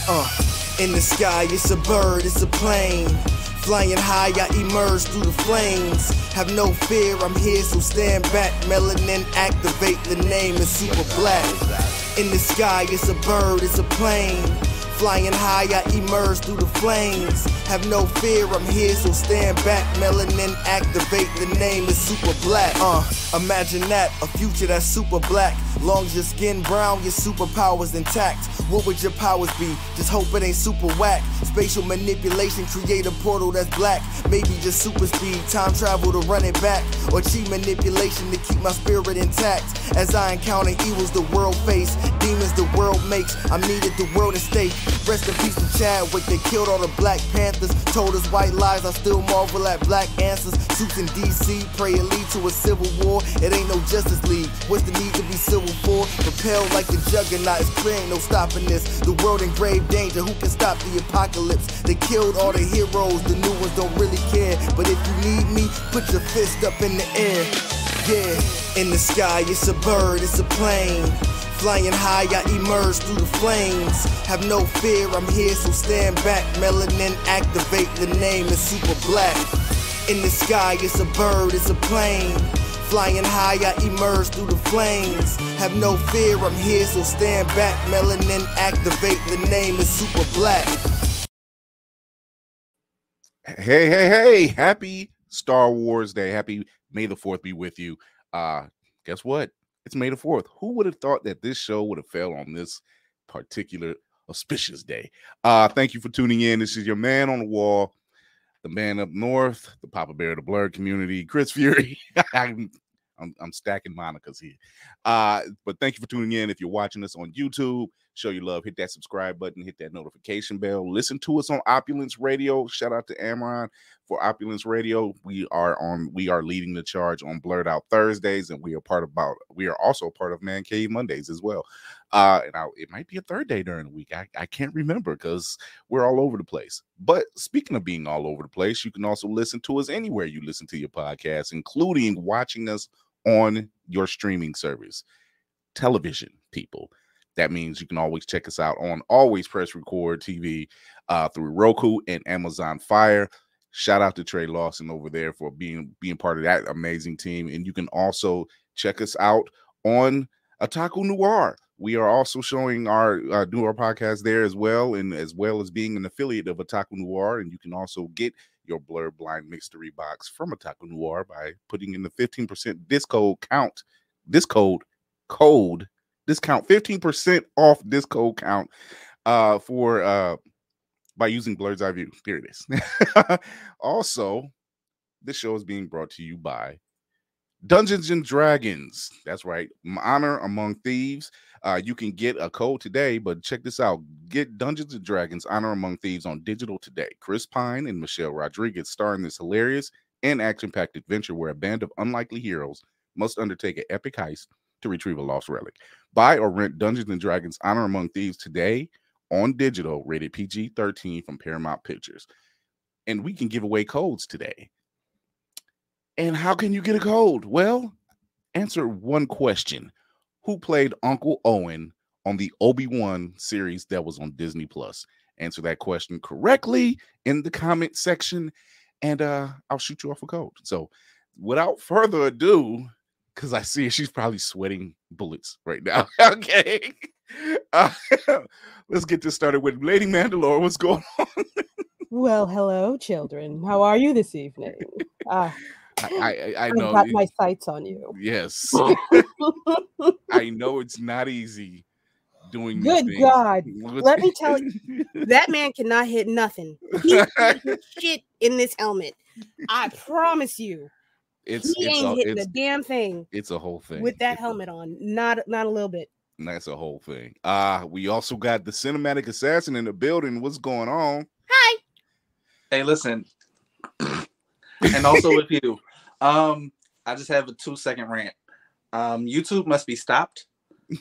In the sky, it's a bird, it's a plane. Flying high, I emerge through the flames. Have no fear, I'm here, so stand back. Melanin activate, the name is super black. In the sky, it's a bird, it's a plane. Flying high, I emerge through the flames. Have no fear, I'm here, so stand back. Melanin activate, the name is super black. Imagine that, a future that's super black. Long as your skin brown, your superpowers intact. What would your powers be? Just hope it ain't super whack. Spatial manipulation, create a portal that's black. Maybe just super speed, time travel to run it back. Or cheat manipulation to keep my spirit intact. As I encounter evils the world face, demons the world makes, I'm needed the world at stake. Rest in peace to Chadwick, they killed all the Black Panthers. Told us white lies, I still marvel at black answers. Suits in DC, pray it lead to a civil war. It ain't no Justice League, what's the need to be civil for? Propelled like the juggernaut, it's clear ain't no stopping this. The world in grave danger, who can stop the apocalypse? They killed all the heroes, the new ones don't really care. But if you need me, put your fist up in the air. Yeah, in the sky, it's a bird, it's a plane. Flying high, I emerge through the flames. Have no fear, I'm here, so stand back. Melanin activate, the name is super black. In the sky, it's a bird, it's a plane. Flying high, I emerge through the flames. Have no fear, I'm here, so stand back. Melanin activate, the name is super black. Hey, happy Star Wars Day. Happy May the 4th be with you. Guess what? It's May the 4th. Who would have thought that this show would have fell on this particular auspicious day? Thank you for tuning in. This is your man on the wall, the man up north, the Papa Bear of the Blurred community, Chris Fury. I'm stacking monikers here. But thank you for tuning in. If you're watching us on YouTube, show your love. Hit that subscribe button. Hit that notification bell. Listen to us on Opulence Radio. Shout out to Amron for Opulence Radio. We are leading the charge on Blurred Out Thursdays, and we are also part of Man Cave Mondays as well. It might be a third day during the week. I can't remember because we're all over the place. But speaking of being all over the place, you can also listen to us anywhere you listen to your podcast, including watching us on your streaming service. Television, people. That means you can always check us out on Always Press Record TV through Roku and Amazon Fire. Shout out to Trey Lawson over there for being part of that amazing team. And you can also check us out on Otaku Noir. We are also showing our Noir podcast there as well, and as well as being an affiliate of Otaku Noir. And you can also get your Blurred Blind Mystery box from Otaku Noir by putting in the 15% discount 15% off this code count by using Blurred's Eye View. Here it is. Also, this show is being brought to you by Dungeons and Dragons. That's right. Honor Among Thieves. You can get a code today, but check this out. Get Dungeons and Dragons Honor Among Thieves on digital today. Chris Pine and Michelle Rodriguez star in this hilarious and action-packed adventure where a band of unlikely heroes must undertake an epic heist to retrieve a lost relic. Buy or rent Dungeons and Dragons Honor Among Thieves today on digital, rated PG-13 from Paramount Pictures. And we can give away codes today. And how can you get a code? Well, answer one question. Who played Uncle Owen on the Obi-Wan series that was on Disney Plus? Answer that question correctly in the comment section, and I'll shoot you off a code. So without further ado, because I see she's probably sweating bullets right now. Okay. Let's get this started with Lady Mandalore. What's going on? Well, hello, children. How are you this evening? I know. I've got my sights on you. Yes. I know it's not easy doing Good these God. things. Let me tell you, that man cannot hit nothing. He hit shit in this helmet. I promise you. He ain't hitting a damn thing. It's a whole thing. With that helmet on. Not a little bit. That's a whole thing. We also got the cinematic assassin in the building. What's going on? Hi. Hey, listen. And also with you. I just have a 2-second rant. YouTube must be stopped.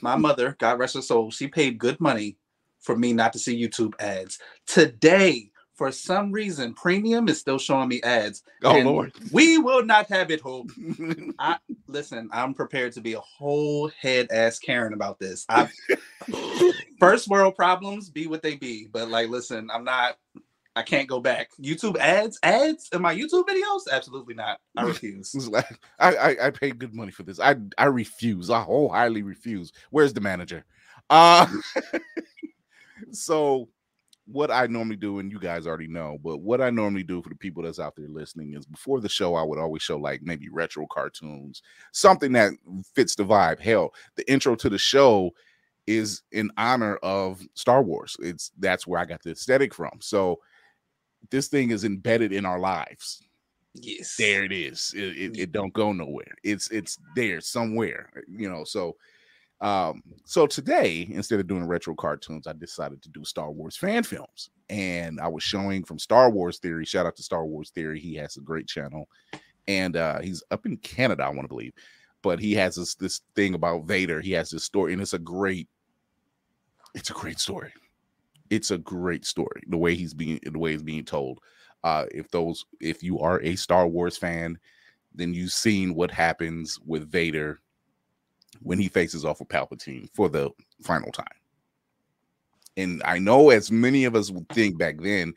My mother, God rest her soul, she paid good money for me not to see YouTube ads. Today, For some reason, premium is still showing me ads. Oh, Lord. We will not have it, Hope. Listen, I'm prepared to be a whole head ass Karen about this. First world problems be what they be. But like, listen, I can't go back. YouTube ads in my YouTube videos? Absolutely not. I refuse. I paid good money for this. I refuse. I wholeheartedly refuse. Where's the manager? So what I normally do, and you guys already know, but what I normally do for the people that's out there listening is before the show, I would always show like maybe retro cartoons, something that fits the vibe. Hell, the intro to the show is in honor of Star Wars. That's where I got the aesthetic from. So this thing is embedded in our lives. Yes, there it is. It don't go nowhere. It's there somewhere, you know. So today, instead of doing retro cartoons, I decided to do Star Wars fan films. And I was showing from Star Wars Theory. Shout out to Star Wars Theory. He has a great channel. And he's up in Canada, I want to believe. But he has this thing about Vader. He has this story, and it's a great story. It's a great story. The way it's being told. If you are a Star Wars fan, then you've seen what happens with Vader when he faces off with Palpatine for the final time. And I know, as many of us would think back then,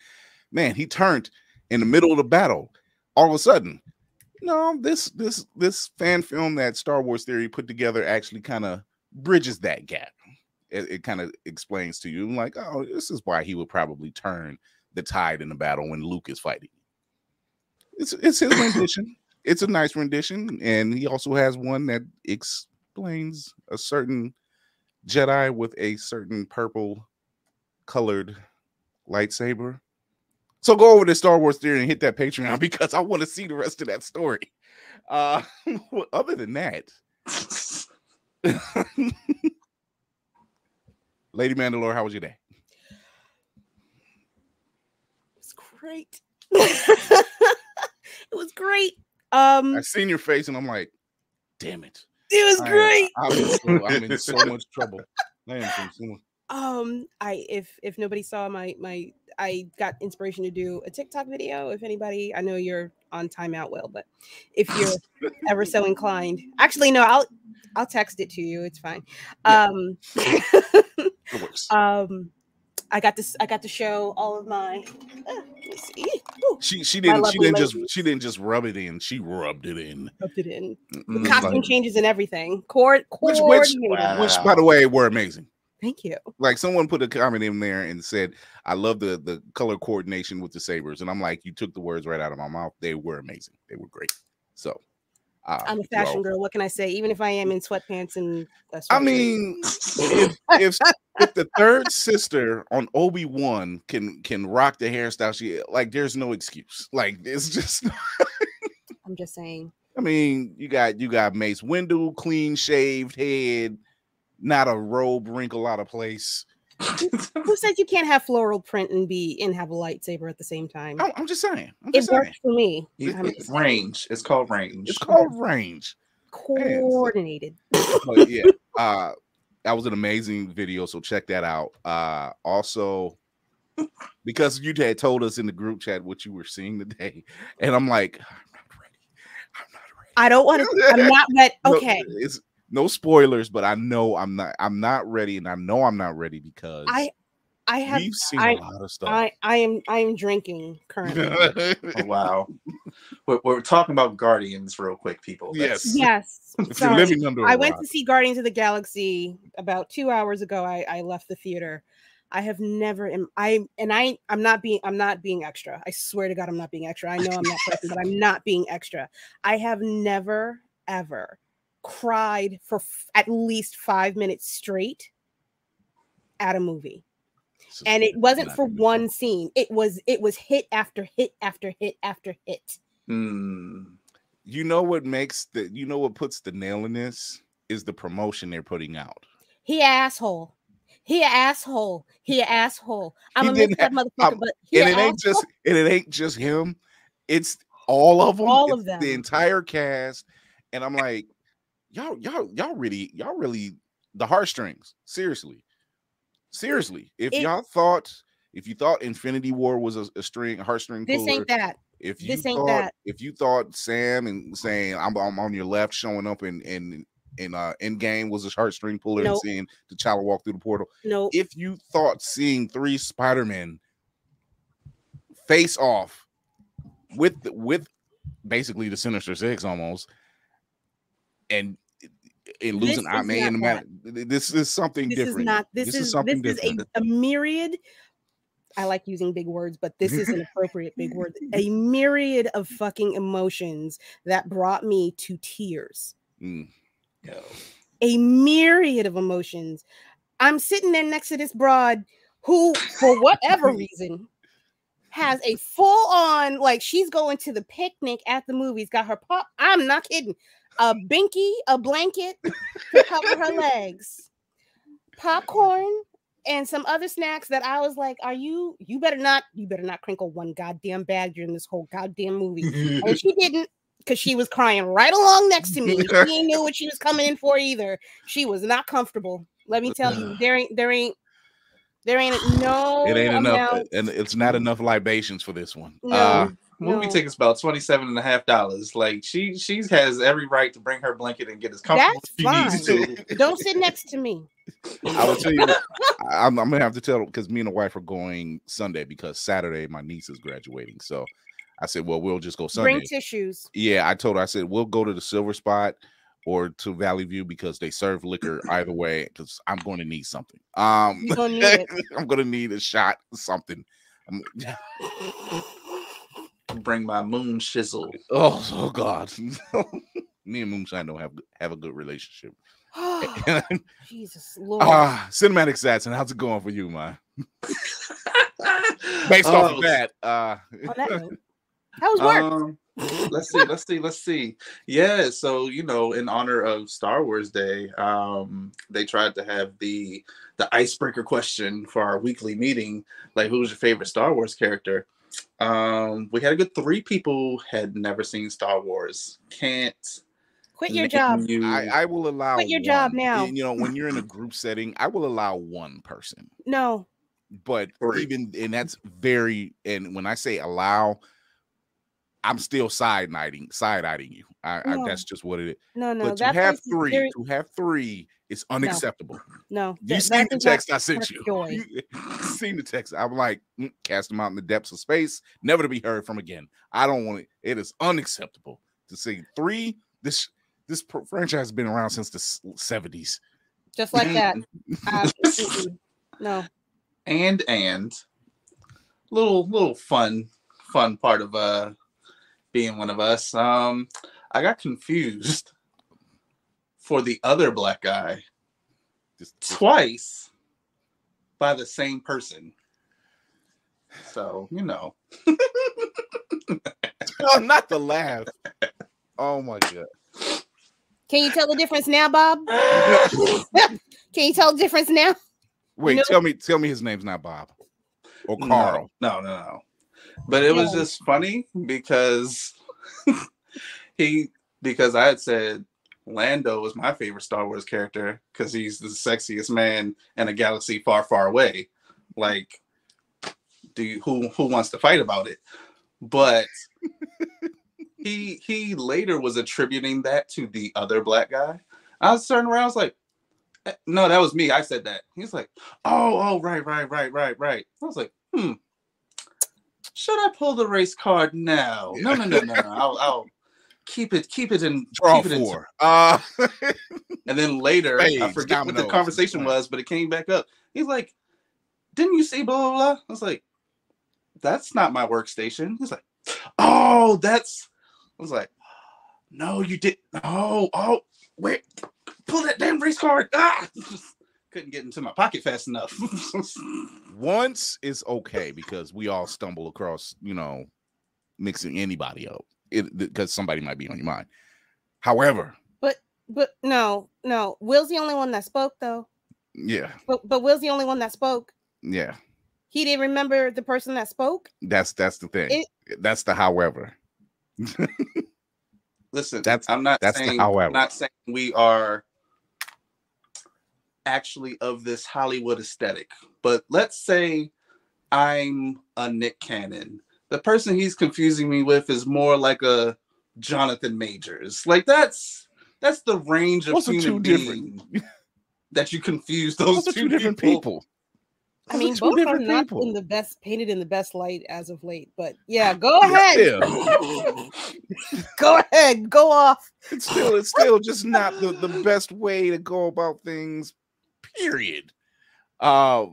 man, he turned in the middle of the battle. All of a sudden, no, this fan film that Star Wars Theory put together actually kind of bridges that gap. It kind of explains to you, like, oh, this is why he would probably turn the tide in the battle when Luke is fighting. It's his rendition. It's a nice rendition, and he also has one that explains a certain Jedi with a certain purple colored lightsaber. So go over to Star Wars Theory and hit that Patreon because I want to see the rest of that story. Other than that, Lady Mandalore, how was your day? It's great. It was great. I seen your face and I'm like, damn it. It was great. I'm in so much trouble. If nobody saw I got inspiration to do a TikTok video. If anybody, I know you're on timeout, Will, but if you're ever so inclined, actually, no, I'll text it to you. It's fine. Yeah. It works. I got to show all of my. Let me see. She didn't just rub it in. She rubbed it in. Rubbed it in. The costume changes and everything. Which by the way, were amazing. Thank you. Like, someone put a comment in there and said, I love the color coordination with the sabers. And I'm like, you took the words right out of my mouth. They were amazing. They were great. So I'm a fashion girl. What can I say? Even if I am in sweatpants and I mean, if the third sister on Obi-Wan can rock the hairstyle, she like, there's no excuse. Like, it's just I'm just saying. I mean, you got Mace Windu, clean shaved head, not a robe wrinkle out of place. Who says you can't have floral print and have a lightsaber at the same time? I'm just saying. It works for me. It's range. It's called range. It's called range. Coordinated. But yeah, that was an amazing video. So check that out. Also, because you had told us in the group chat what you were seeing today, and I'm like, I'm not ready. I don't want to. I'm not ready. Okay. No spoilers, but I know I'm not ready, and I know I'm not ready because we've seen a lot of stuff. I am drinking currently. Oh, wow. We're talking about Guardians real quick, people. Yes. If you're living under a rock. Went to see Guardians of the Galaxy about 2 hours ago. I left the theater. I have never I'm not being extra. I swear to God, I'm not being extra. I know I'm not person, but I'm not being extra. I have never ever cried for at least 5 minutes straight at a movie, and it wasn't for one scene. It was hit after hit after hit after hit. You know what puts the nail in this is the promotion they're putting out. He asshole. I'm gonna miss that motherfucker, but it ain't just him. It's all of them. All of them. The entire cast, and I'm like, y'all really the heartstrings. Seriously. If y'all thought If you thought Infinity War was a heartstring this puller, ain't that. If you This ain't thought that. if you thought Sam and saying I'm on your left showing up in Endgame was a heartstring puller and seeing T'Challa walk through the portal. No. If you thought seeing 3 Spider-Men face off with basically the Sinister Six almost, and losing Aunt May in the matter, this is something different. This is something different. A myriad. I like using big words, but this is an appropriate big word. A myriad of fucking emotions that brought me to tears. A myriad of emotions. I'm sitting there next to this broad who, for whatever reason, has a full on, like, she's going to the picnic at the movies, got her pop. I'm not kidding. A binky, a blanket to cover her legs, popcorn, and some other snacks that I was like, you better not crinkle one goddamn bag during this whole goddamn movie. And she didn't, because she was crying right along next to me. She knew what she was coming in for either. She was not comfortable. Let me tell you, there ain't no. It ain't enough, and it's not enough libations for this one. Movie tickets about $27.50. Like she has every right to bring her blanket and get as comfortable as she needs to. Don't sit next to me. I will tell you, I'm gonna have to tell, because me and the wife are going Sunday because Saturday my niece is graduating. So I said, well, we'll just go Sunday. Bring tissues. Yeah, I told her, I said, we'll go to the Silver Spot or to Valley View because they serve liquor either way, because I'm going to need something. You're gonna need it. I'm gonna need a shot of something. Bring my moon shizzle. Oh God. Me and Moonshine don't have a good relationship. Jesus Lord. Cinematic Sats, and how's it going for you, man? Based off of that. On that note, how was work? Let's see. Yeah, so in honor of Star Wars Day, they tried to have the icebreaker question for our weekly meeting, like, who was your favorite Star Wars character? We had a good 3 people had never seen Star Wars. Can't quit your job. I will allow. Quit your job now. When you're in a group setting, I will allow one person. No, but and that's very. And when I say allow, I'm still side-eyeing you. That's just what it is. No. But to have 3, it's unacceptable. No. You seen the text I sent you. You seen the text. I'm like, cast them out in the depths of space, never to be heard from again. I don't want it. It is unacceptable to see 3. This franchise has been around since the 70s. Just like that. No. And little fun part of being one of us. I got confused for the other black guy twice by the same person. So, Oh, not the laugh. Oh my God. Can you tell the difference now, Bob? Can you tell the difference now? Wait, tell me his name's not Bob or Carl. No. But it was just funny because because I had said Lando was my favorite Star Wars character because he's the sexiest man in a galaxy far, far away. Like, who wants to fight about it? But he later was attributing that to the other black guy. I was turning around, I was like, no, that was me. I said that. He's like, oh, right. I was like, should I pull the race card now? No. I'll keep it in. Draw 4. And then later, I forget what the conversation was, but it came back up. He's like, didn't you say blah, blah, blah? I was like, that's not my workstation. He's like, oh, that's. I was like, no, you didn't. Oh, wait, pull that damn race card. Couldn't get into my pocket fast enough. Once is okay because we all stumble across, mixing anybody up because somebody might be on your mind. However, but no, Will's the only one that spoke though. Yeah. But Will's the only one that spoke. Yeah. He didn't remember the person that spoke. That's the thing. That's the however. Listen, I'm not saying we are actually of this Hollywood aesthetic, but let's say I'm a Nick Cannon. The person he's confusing me with is more like a Jonathan Majors. Like that's the range of human being that you confuse those two different people. I mean, both are not in the best painted in the best light as of late, but yeah, go ahead. Go ahead, go off. It's still just not the best way to go about things. Period. I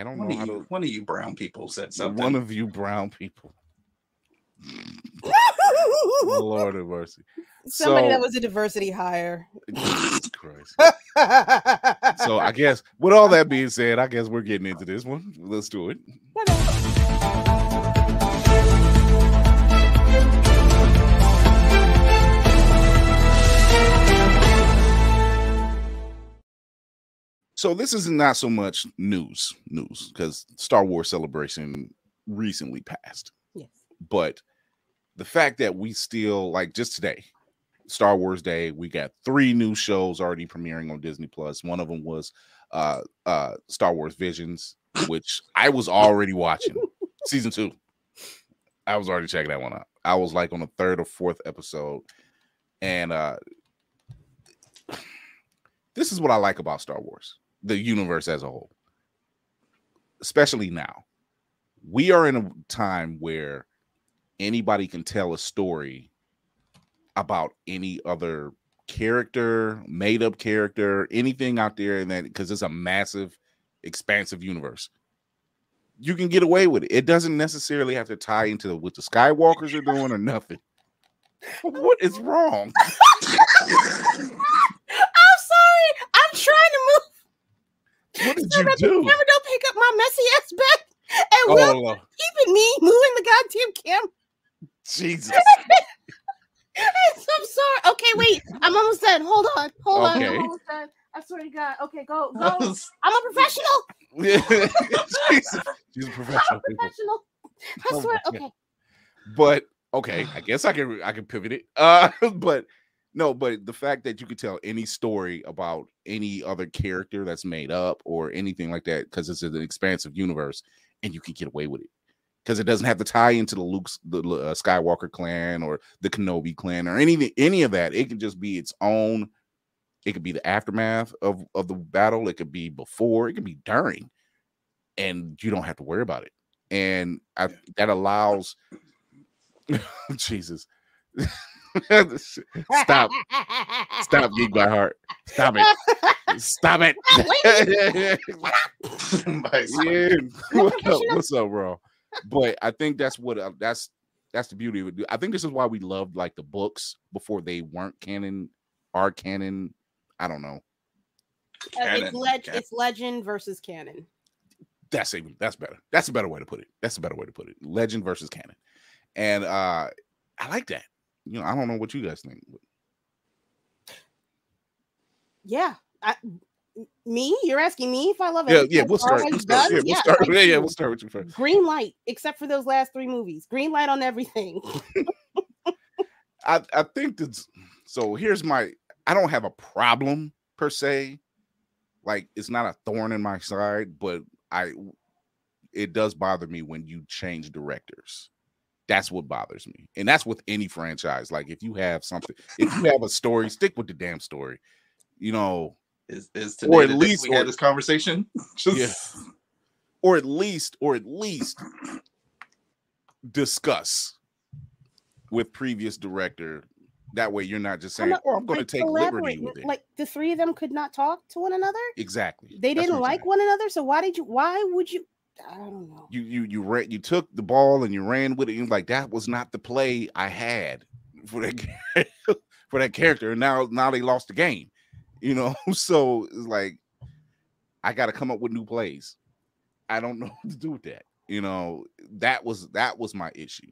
don't know how to. One of you brown people said something. One of you brown people. Lord have mercy. Somebody that was a diversity hire. Jesus Christ. So I guess with all that being said, I guess we're getting into this one. Let's do it. So this is not so much news because Star Wars Celebration recently passed. Yes. But the fact that we still, like just today, Star Wars Day, we got 3 new shows already premiering on Disney Plus. One of them was Star Wars Visions, which I was already watching. Season 2. I was already checking that one out. I was like on the 3rd or 4th episode. And this is what I like about Star Wars, the universe as a whole. Especially now. We are in a time where anybody can tell a story about any other character, made-up character, anything out there, and that because it's a massive, expansive universe. You can get away with it. It doesn't necessarily have to tie into what the Skywalkers are doing or nothing. What is wrong? I'm sorry. I'm trying to move. What did you do? Camera don't pick up my messy ass back. And Will keeping me moving the goddamn camera. Jesus. I'm sorry. Okay, wait. I'm almost done. Hold on. I'm almost done. I swear to God. Okay, go. I'm a professional. She's a professional. I swear. Okay. But okay, I guess I can pivot it. But the fact that you could tell any story about any other character that's made up or anything like that, because it's an expansive universe, and you can get away with it. Because it doesn't have to tie into the Skywalker clan or the Kenobi clan or any of that. It can just be its own. It could be the aftermath of the battle. It could be before. It could be during, and you don't have to worry about it. And that allows. Jesus, stop, Geek by Heart, stop it. What's up, bro? But I think that's what that's the beauty of it. I think this is why we loved like the books before they weren't canon, are canon. I don't know. It's legend versus canon. That's better. That's a better way to put it. Legend versus canon, and I like that. You know, I don't know what you guys think. Yeah, you're asking me if I love it. Yeah, we'll start with you first. Green light, except for those last 3 movies. Green light on everything. I think that's so. I don't have a problem per se. Like it's not a thorn in my side, but it does bother me when you change directors. That's what bothers me, and that's with any franchise. Like if you have a story, stick with the damn story. You know. Is today or at least we had this conversation? Or at least discuss with previous director. That way you're not just saying, I'm going to take liberty with it. Like the 3 of them could not talk to one another? Exactly. They didn't like one another, so why would you? I don't know. You took the ball and you ran with it. You're like, that was not the play I had for that character. And now they lost the game. You know, so it's like I got to come up with new plays. I don't know what to do with that. You know, that was my issue.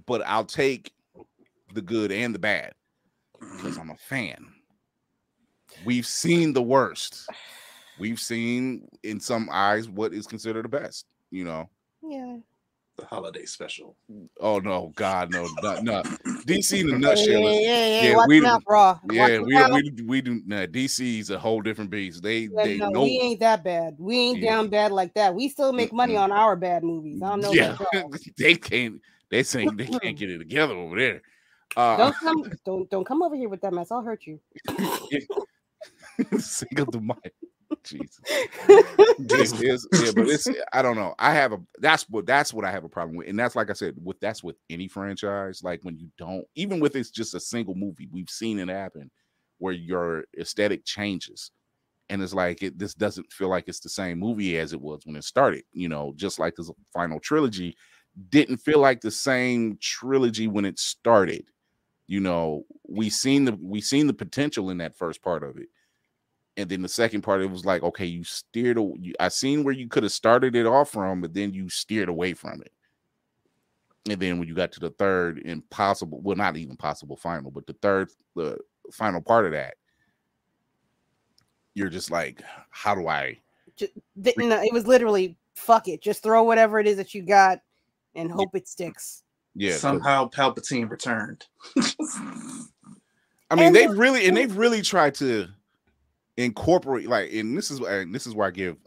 But I'll take the good and the bad because I'm a fan. We've seen the worst. We've seen in some eyes what is considered the best. You know. Yeah. The holiday special. Oh no, God, no. DC in a nutshell. Yeah, watch them out, bro. Yeah, we do. Nah, DC's a whole different beast. They know we ain't that bad. We ain't down bad like that. We still make money on our bad movies. I don't know. Yeah, they can't. They saying they can't get it together over there. Don't come over here with that mess. I'll hurt you. Sing up the mic. Jesus. But it's I don't know. That's what I have a problem with. And that's like I said, that's with any franchise. Like when you don't, even with it's just a single movie, we've seen it happen where your aesthetic changes. And it's like this doesn't feel like it's the same movie as it was when it started. You know, just like this final trilogy didn't feel like the same trilogy when it started. You know, we seen the potential in that first part of it. And then the second part, it was like, okay, I seen where you could have started it off from, but then you steered away from it. And then when you got to the third impossible, well, not even possible final, but the final part of that, you're just like, how do I? It was literally, fuck it. Just throw whatever it is that you got and hope it sticks. Yeah. Somehow Palpatine returned. I mean, they've really tried to incorporate, like, and this is where I give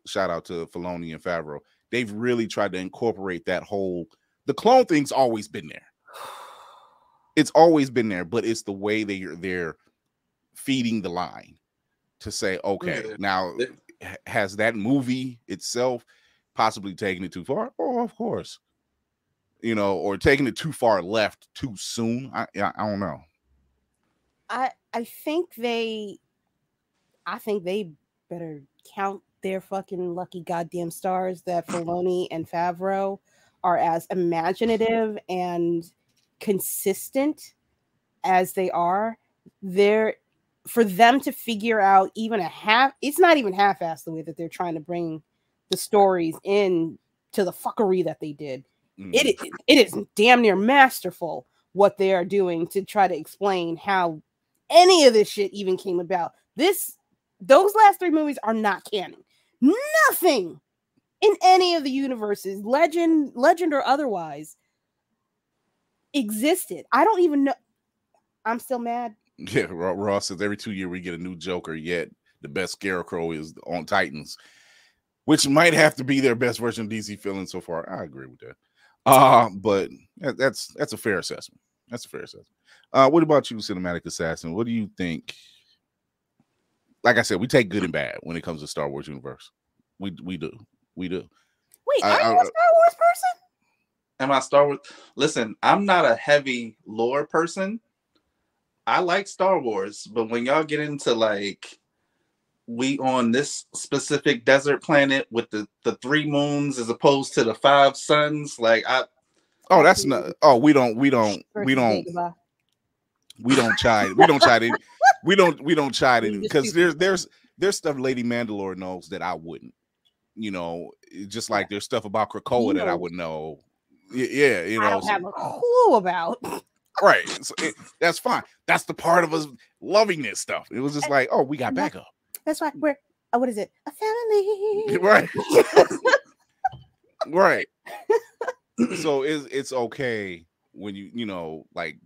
shout out to Filoni and Favreau. They've really tried to incorporate that whole, the clone thing's always been there. It's always been there, but it's the way they're feeding the line to say, okay, now has that movie itself possibly taken it too far? Oh, of course. You know, or taking it too far left too soon. I don't know. I think they better count their fucking lucky goddamn stars that Filoni and Favreau are as imaginative and consistent as they are. For them to figure out even it's not even half-assed the way that they're trying to bring the stories in to the fuckery that they did. It is damn near masterful what they are doing to try to explain how any of this shit even came about. Those last three movies are not canon. Nothing in any of the universes, legend or otherwise, existed. I don't even know. I'm still mad. Yeah, Ross says every 2 years we get a new Joker, yet the best Scarecrow is on Titans, which might have to be their best version of DC villain so far. I agree with that. But that's a fair assessment. That's a fair assessment. What about you, Cinematic Assassin? What do you think? Like I said, we take good and bad when it comes to Star Wars universe. We do. Wait, are you a Star Wars person? Am I Star Wars? Listen, I'm not a heavy lore person. I like Star Wars, but when y'all get into like, we on this specific desert planet with the 3 moons as opposed to the 5 suns, like that's not. Oh, we don't chide. We don't chide in. We don't chide in because there's stuff Lady Mandalore knows that I wouldn't. You know, just like there's stuff about Krakoa that I would know. Yeah, you know, I don't have a clue about. Right, so that's fine. That's the part of us loving this stuff. It was just like, oh, we got backup. That's why we're what is it? A family, right? Right. So it's okay when you know, like.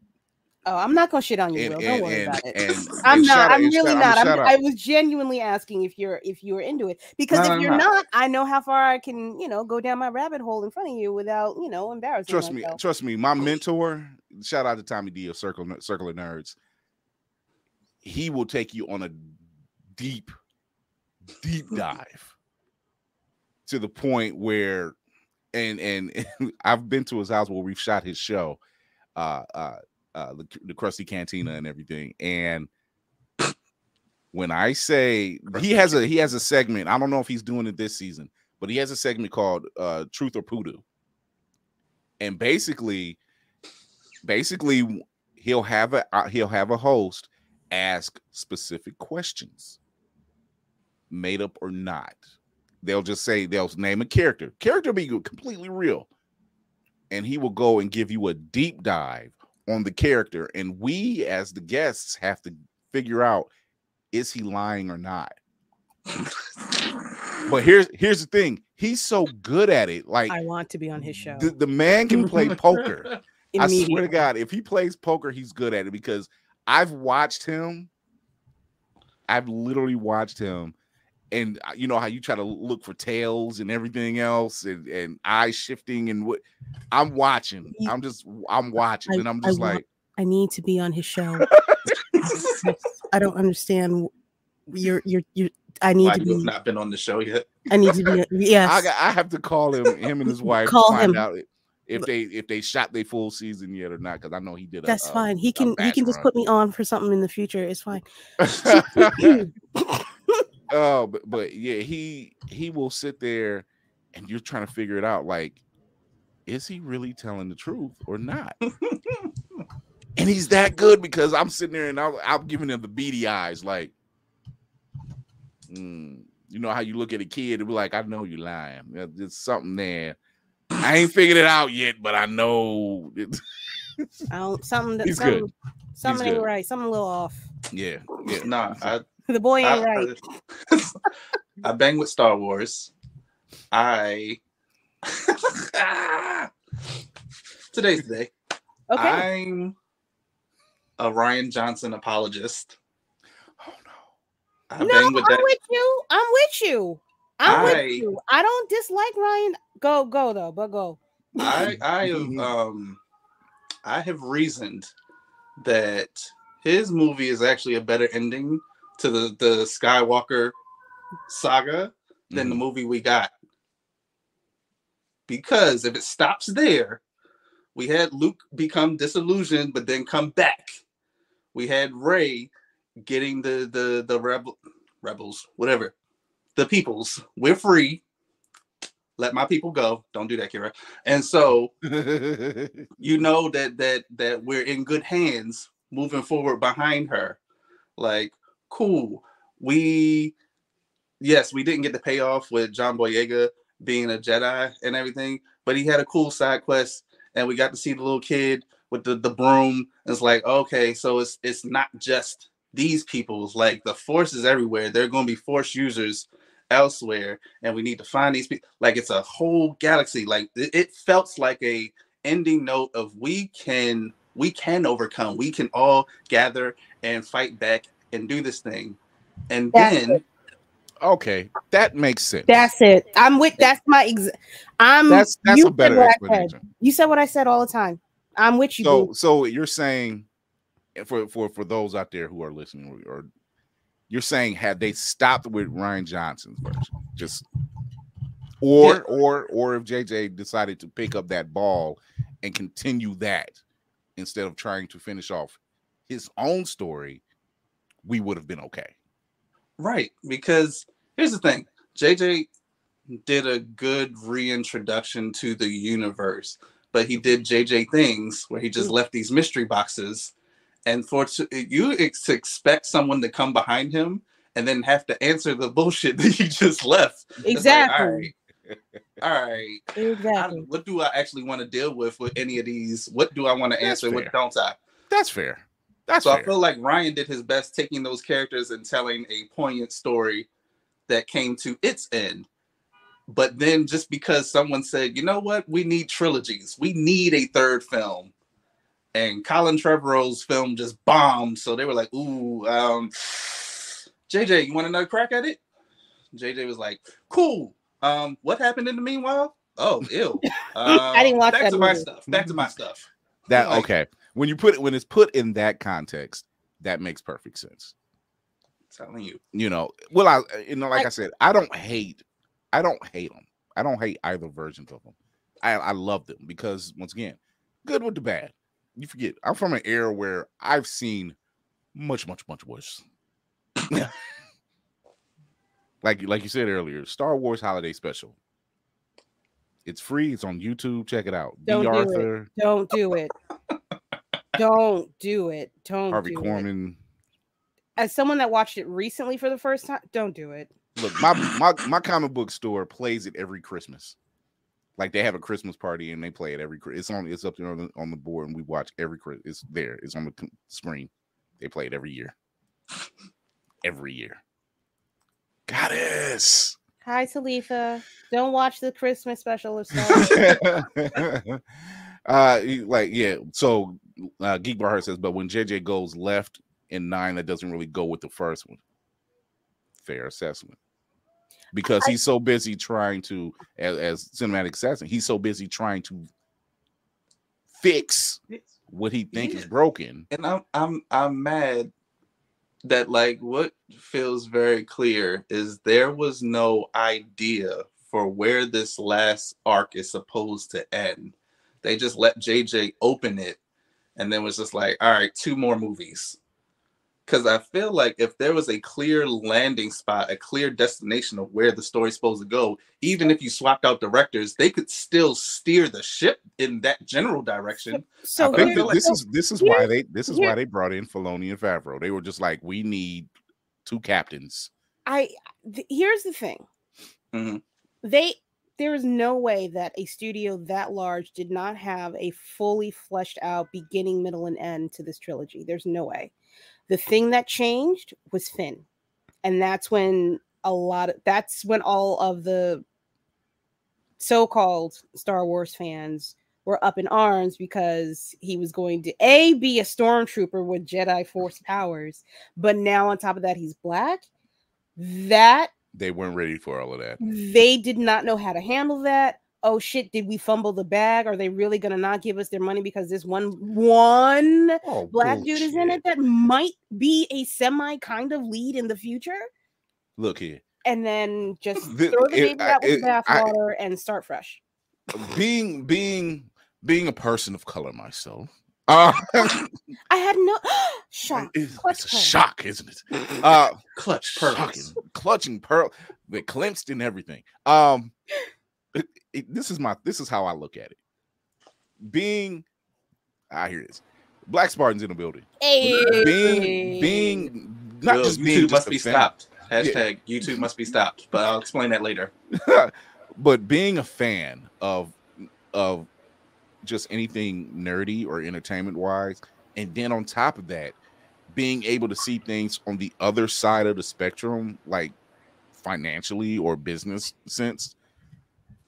Oh, I'm not gonna shit on you, Will. Don't worry about it. I'm not. I'm really not. I was genuinely asking if you were into it, because if you're not, I know how far I can, go down my rabbit hole in front of you without, embarrassing myself. Trust me. My mentor, shout out to Tommy D of Circle of Nerds. He will take you on a deep dive to the point where, and I've been to his house where we've shot his show. The Krusty Cantina and everything, and when I say he has a segment, I don't know if he's doing it this season, but he has a segment called Truth or Poodoo, and basically he'll have a host ask specific questions, made up or not. They'll name a character will be completely real, and he will go and give you a deep dive on the character, and we as the guests have to figure out, is he lying or not? But here's the thing, He's so good at it. Like, I want to be on his show. The man can play poker. I swear to God, if he plays poker, he's good at it because I've watched him. I've literally watched him. And you know how you try to look for tails and everything else and eye shifting and what I'm watching. I'm watching and I'm just like, I need to be on his show. I don't understand. I need to be. You have not been on the show yet. I need to be. Yes. I have to call him and his wife to find out if they shot their full season yet or not, because I know he did. That's fine. He can just put me on for something in the future. It's fine. Oh, but yeah, he will sit there and you're trying to figure it out. Like, is he really telling the truth or not? And he's that good because I'm sitting there and I'm giving him the beady eyes, like, you know how you look at a kid and be like, I know you're lying. There's something there. I ain't figured it out yet, but I know. Something ain't right. Something a little off. Yeah. Nah, the boy ain't right. I bang with Star Wars. Today's the day. Okay. I'm a Ryan Johnson apologist. Oh no. I'm with you. I'm with you. I don't dislike Ryan. Go though, but go. I have reasoned that his movie is actually a better ending to the Skywalker saga than the movie we got. Because if it stops there, we had Luke become disillusioned, but then come back. We had Rey getting the rebels, whatever. The peoples. We're free. Let my people go. Don't do that, Kira. And so you know that we're in good hands moving forward behind her. Like, cool. We didn't get the payoff with John Boyega being a Jedi and everything, but he had a cool side quest, and we got to see the little kid with the broom. It's like, okay, so it's not just these people's, like, the Force is everywhere. They're going to be Force users elsewhere, and we need to find these people. Like, it's a whole galaxy. Like, it felt like a ending note of we can overcome. We can all gather and fight back and do this thing. And then okay, that makes sense. That's it. That's a better explanation. You said what I said all the time. I'm with you. So you're saying, for those out there who are listening, or you're saying, had they stopped with Ryan Johnson's version, or if JJ decided to pick up that ball and continue that instead of trying to finish off his own story, we would have been okay. Right, because here's the thing. JJ did a good reintroduction to the universe, but he did JJ things where he just left these mystery boxes. And you expect someone to come behind him and then have to answer the bullshit that he just left. Exactly. Like, all right. Exactly. What do I actually want to deal with any of these? What do I want to answer? What don't I? That's fair. I feel like Ryan did his best taking those characters and telling a poignant story that came to its end. But then just because someone said, you know what, we need trilogies. We need a third film. And Colin Trevorrow's film just bombed. So they were like, ooh, JJ, you want another crack at it? JJ was like, cool. What happened in the meanwhile? Oh, ew. I didn't watch that movie. Back to my stuff. Okay. When it's put in that context, that makes perfect sense. I'm telling you. Like I said, I don't hate them. I don't hate either versions of them. I love them because, once again, good with the bad. You forget, I'm from an era where I've seen much, much, much worse. like you said earlier, Star Wars Holiday Special. It's free. It's on YouTube. Check it out. Don't do it. Don't do it. Harvey Korman. As someone that watched it recently for the first time, don't do it. Look, my comic book store plays it every Christmas. Like, they have a Christmas party and they play it every. It's up there on the board, and we watch every. It's there. It's on the screen. They play it every year. Every year. Goddess. Hi, Talitha. Don't watch the Christmas special of Star Wars. Yeah. So Geek Bar Heart says, but when JJ goes left in 9, that doesn't really go with the first one. Fair assessment. Because he's so busy trying to, as cinematic assassin, he's so busy trying to fix what he thinks is broken. And I'm mad that, like, what feels very clear is there was no idea for where this last arc is supposed to end. They just let JJ open it and then was just like, all right, 2 more movies. Because I feel like if there was a clear landing spot, a clear destination of where the story's supposed to go, even if you swapped out directors, they could still steer the ship in that general direction. So I think this is why they brought in Filoni and Favreau. They were just like, we need 2 captains. Here's the thing. Mm-hmm. There is no way that a studio that large did not have a fully fleshed out beginning, middle, and end to this trilogy. There's no way. The thing that changed was Finn. And that's when all of the so-called Star Wars fans were up in arms because he was going to be a stormtrooper with Jedi Force powers, but now on top of that, he's black. That they weren't ready for all of that. They did not know how to handle that. Oh shit, did we fumble the bag? Are they really gonna not give us their money because this one black dude is in it that might be a semi kind of lead in the future? Look here. And then just throw the baby out with the bathwater and start fresh. Being a person of color myself. I had no shock. It's a shock, isn't it? Clutch pearls. Clutching pearl. They clenched and everything. This is how I look at it. I hear this. Black Spartans in the building. Hey. Being not just being YouTube must be stopped. Hashtag YouTube must be stopped. But I'll explain that later. But being a fan of just anything nerdy or entertainment wise, and then on top of that, being able to see things on the other side of the spectrum, like financially or business sense.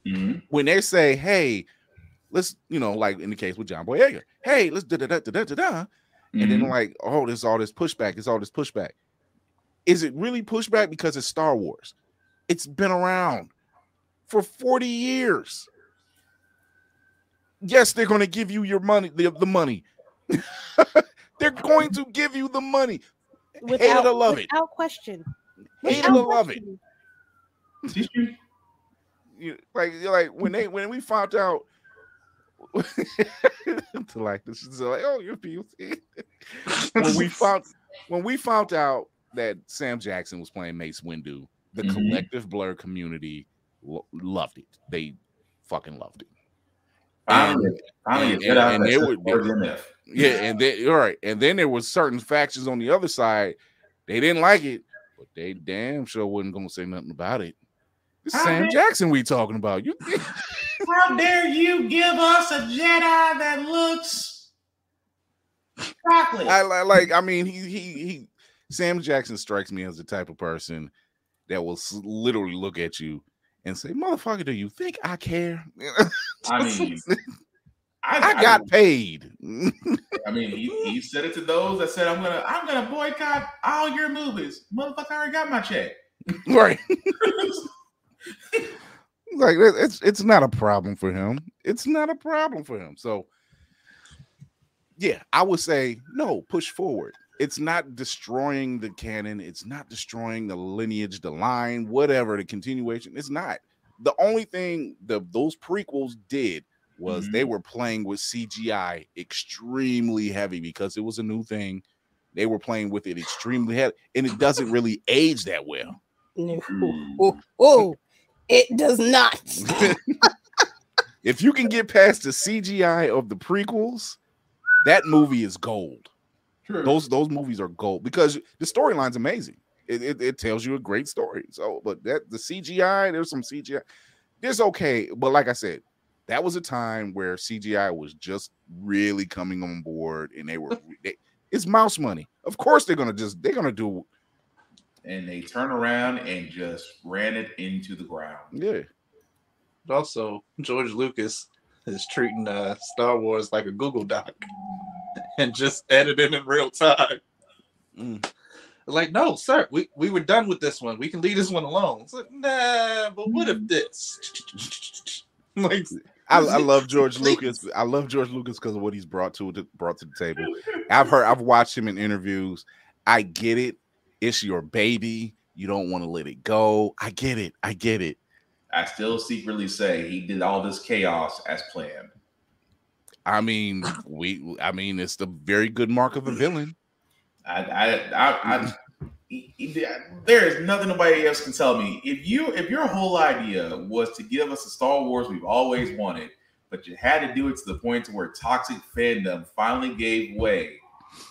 Mm-hmm. When they say, hey, let's, like in the case with John Boyega, hey, let's da-da-da-da-da-da-da. And then like, oh, there's all this pushback. Is it really pushback because it's Star Wars? It's been around for 40 years. Yes, they're going to give you your money, the money. They're going to give you the money. Hate it or love it. Without question. Hate it or love it. Like when we found out to like this is like, oh, you're POC. when we found out that Sam Jackson was playing Mace Windu, the collective Blur community loved it. They fucking loved it. And then there was certain factions on the other side. They didn't like it, but they damn sure wasn't gonna say nothing about it. This is Sam Jackson we talking about. How dare you give us a Jedi that looks chocolate? He Sam Jackson strikes me as the type of person that will literally look at you and say, "Motherfucker, do you think I care?" I mean, I got paid. I mean, he said it to those that said, "I'm gonna boycott all your movies." Motherfucker, I already got my check. Right. Like it's not a problem for him. It's not a problem for him. So yeah, I would say no, push forward. It's not destroying the canon, it's not destroying the lineage, the line, whatever, the continuation. It's not. The only thing those prequels did was they were playing with CGI extremely heavy because it was a new thing. They were playing with it extremely heavy, and it doesn't really age that well. No. It does not. If you can get past the CGI of the prequels, that movie is gold. True. Those movies are gold because the storyline's amazing. It tells you a great story. So, but the CGI, there's some CGI. It's okay, but like I said, that was a time where CGI was just really coming on board, and it's mouse money. Of course, they're gonna do and they turned around and just ran it into the ground. Yeah. But also, George Lucas is treating Star Wars like a Google Doc and just editing in real time. Like, no, sir, we were done with this one. We can leave this one alone. It's like, nah, but what if this? Like, I love George Lucas. I love George Lucas because of what he's brought to the table. I've watched him in interviews. I get it. It's your baby. You don't want to let it go. I get it. I still secretly say he did all this chaos as planned. I mean, it's the very good mark of a villain. There is nothing nobody else can tell me. If your whole idea was to give us a Star Wars we've always wanted, but you had to do it to the point to where toxic fandom finally gave way,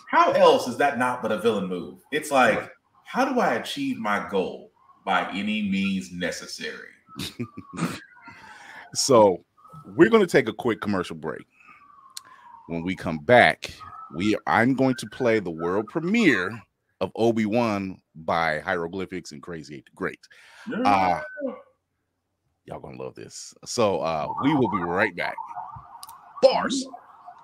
how else is that not but a villain move? It's like, how do I achieve my goal by any means necessary? So we're going to take a quick commercial break. When we come back, I'm going to play the world premiere of Obi-Wan by Hieroglyphics and Crazy 8 the Great. Y'all gonna love this. So we will be right back. Bars.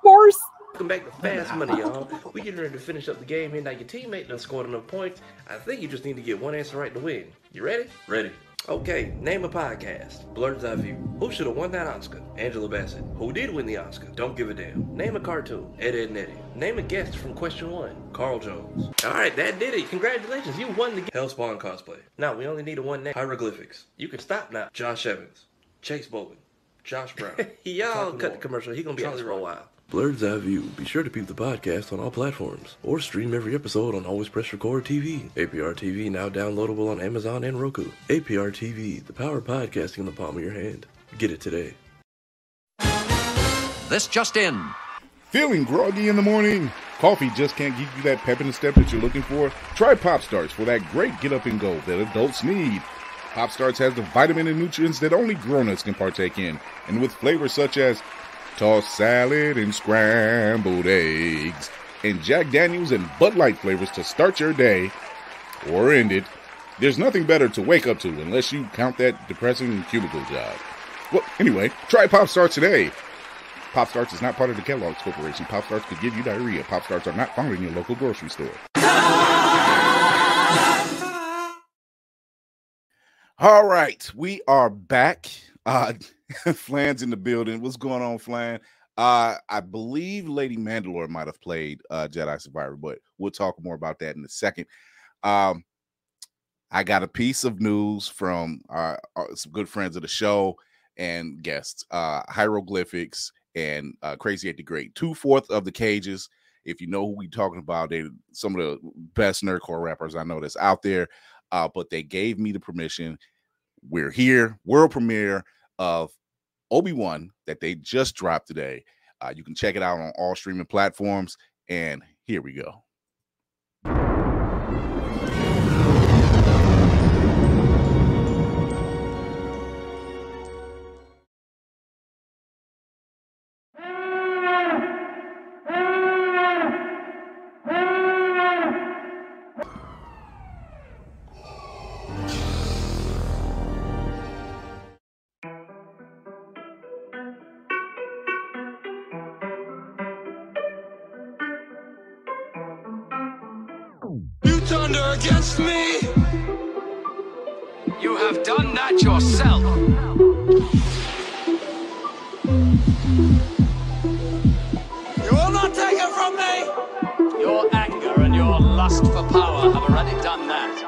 Welcome back to Fast Money, y'all. We getting ready to finish up the game here. Now your teammate done scored enough points. I think you just need to get one answer right to win. You ready? Ready. Okay, name a podcast. Blurred's Eye View. Who should have won that Oscar? Angela Bassett. Who did win the Oscar? Don't give a damn. Name a cartoon. Ed, Edd n Eddy. Name a guest from question 1. Carl Jones. Alright, that did it. Congratulations, you won the game. Hellspawn cosplay. Now, we only need a one name. Hieroglyphics. You can stop now. Josh Evans. Chase Bogan. Josh Brown. Y'all cut the commercial. He gonna be out there for a while. Blurred's Eye View. Be sure to peep the podcast on all platforms, or stream every episode on Always Press Record TV. APR TV now downloadable on Amazon and Roku. APR TV, the power of podcasting in the palm of your hand. Get it today. This just in. Feeling groggy in the morning? Coffee just can't give you that pep in the step that you're looking for? Try Pop Starts for that great get up and go that adults need. Pop Starts has the vitamin and nutrients that only grown-ups can partake in, and with flavors such as tossed salad and scrambled eggs, and Jack Daniels and Bud Light flavors to start your day or end it. There's nothing better to wake up to unless you count that depressing cubicle job. Well, anyway, try Pop Starts today. Pop Starts is not part of the Kellogg's Corporation. Pop Starts could give you diarrhea. Pop Starts are not found in your local grocery store. All right, we are back. Flan's in the building. What's going on, Flan? I believe Lady Mandalore might have played Jedi Survivor, but we'll talk more about that in a second. I got a piece of news from some good friends of the show and guests, Hieroglyphics and Crazy 8 the Great. 2/4 of the cages. If you know who we're talking about, they're some of the best nerdcore rappers I know that's out there. But they gave me the permission. We're here, world premiere of Obi-Wan that they just dropped today. You can check it out on all streaming platforms. And here we go. Thunder against me. You have done that yourself. You will not take it from me. Your anger and your lust for power have already done that.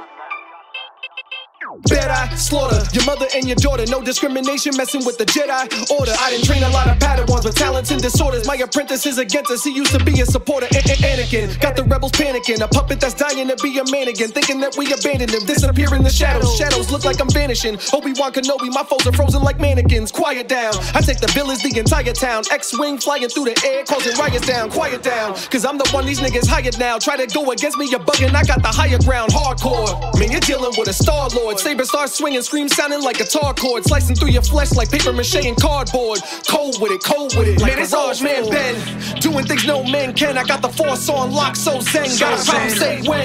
Jedi slaughter your mother and your daughter. No discrimination, messing with the Jedi order. I didn't train a lot of Padawans with talents and disorders. My apprentice is against us. He used to be a supporter. Anakin got the rebels panicking. A puppet that's dying to be a man again, thinking that we abandoned him. Disappear in the shadows. Shadows look like I'm vanishing. Obi-Wan Kenobi, my foes are frozen like mannequins. Quiet down. I take the village, the entire town. X-wing flying through the air, causing riots down. Quiet down, cause I'm the one these niggas hired now. Try to go against me, you're bugging. I got the higher ground, hardcore. Man, you're dealing with a Star Lord. Saber starts swinging, scream sounding like guitar chords, slicing through your flesh like paper mache and cardboard. Cold with it, like man, it's old man Ben, doing things no man can. I got the force on lock, so zen. Got a problem,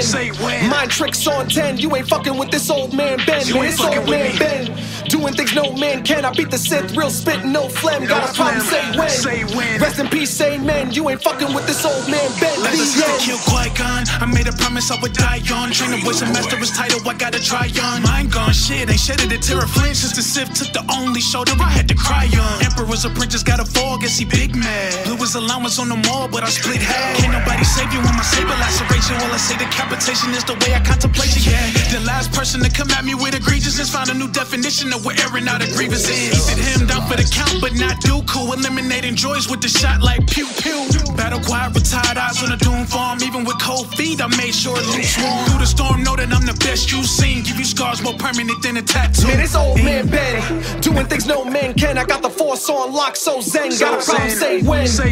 say when. Mind tricks on 10, you ain't fucking with this old man Ben. Man, it's old man Ben, doing things no man can. I beat the Sith, real spit, no phlegm. Got a problem, say when. Rest in peace, say men, you ain't fucking with this old man Ben. Like the sister killed Qui-Gon, I made a promise I would die on. Trainer boys and master his title, I gotta try on. Mine gone, shit, ain't shedded a tear of flame since the Sith took the only shoulder I had to cry on. Emperor's apprentice got a fall, guess he big mad. Blew his allowance on the mall, but I split half. Can't nobody save you when my saber laceration. Well, I say decapitation is the way I contemplate it, yeah. The last person to come at me with egregiousness found a new definition of where airing out a grievous is. He did him down for the count, but not Dooku. Eliminating joys with the shot like pew pew. Battle quiet, retired eyes on a doom farm. Even with cold feet, I made sure it loose warm. Through the storm, know that I'm the best you've seen. Give you scars more permanent than a tattoo. Man, it's old man Ben, doing things no man can. I got the force on lock, so zen. Got a problem, say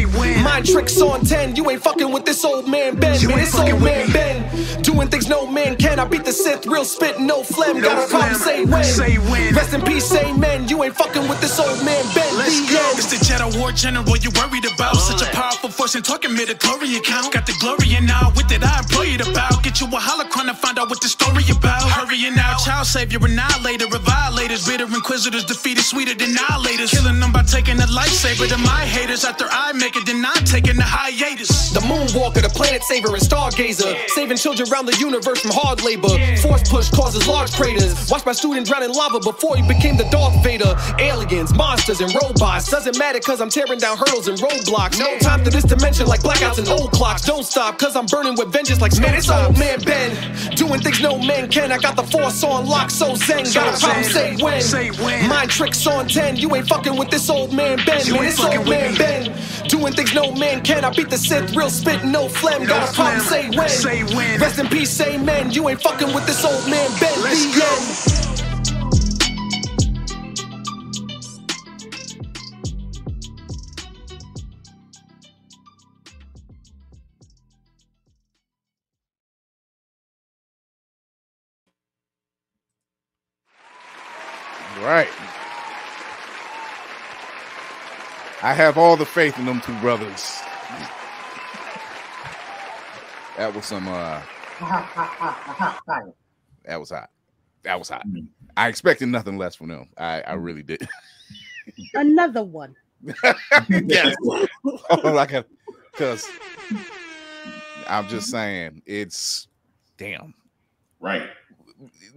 when. Mind tricks on 10, you ain't fucking with this old man Ben. Man, it's old man Ben, doing things no man can. I beat the Sith, real spit, no phlegm. Got a problem, say when. Rest in peace, say men, you ain't fucking with this old man Ben. Let's go. It's the Jedi War General you worried about. Such a powerful force and talking midichlorian count. Got the glory and now with it I employ it about. Get you a holocron to find out what the story about. Hurrying out, child savior, annihilator of violators. Bitter inquisitors defeated sweeter than annihilators. Killing them by taking a lightsaber to my haters. After I make it, then I'm taking the hiatus. The moonwalker, the planet saver, and stargazer. Saving children around the universe from hard labor. Force push causes large craters. Watch my student drown in lava before he became the Darth Vader. Aliens, monsters, and robots. Doesn't matter cause I'm tearing down hurdles and roadblocks. No time to this dimension like blackouts and old clocks. Don't stop cause I'm burning with vengeance like man, it's old man Ben, doing things no man can. I got the force on lock, so zen. Got a problem, say when. Mind tricks on 10, you ain't fucking with this old man Ben. Man, it's old man Ben, doing things no man can. I beat the Sith, real spit, no phlegm. Got a problem, say when. Rest in peace, say men, you ain't fucking with this old man Ben. Let's go. Right. I have all the faith in them two brothers. That was some that was hot. That was hot. I expected nothing less from them. I really did. Another one. Yes. Because I'm just saying it's damn. Right.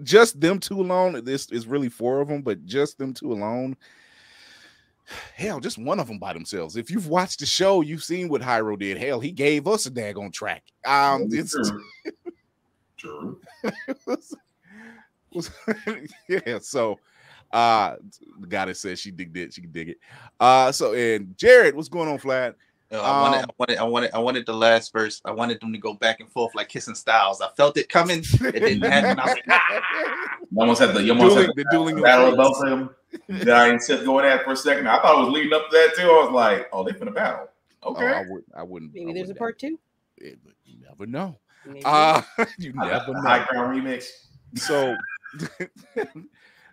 Just them two alone. This is really four of them, but just them two alone. Hell, just one of them by themselves. If you've watched the show, you've seen what Hyro did. Hell, he gave us a daggone track. It's true. Yeah. So, the guy that says she can dig it. So and Jared, what's going on, Flat? I wanted the last verse. I wanted them to go back and forth like kissing styles. I felt it coming. It didn't happen. I was like, nah. You almost had the dueling battle of both of them. I didn't going at for a second. I thought it was leading up to that too. I was like, oh, they finna battle. Okay. I wouldn't. Maybe there's a part two. You never know. You never know. High Crown remix.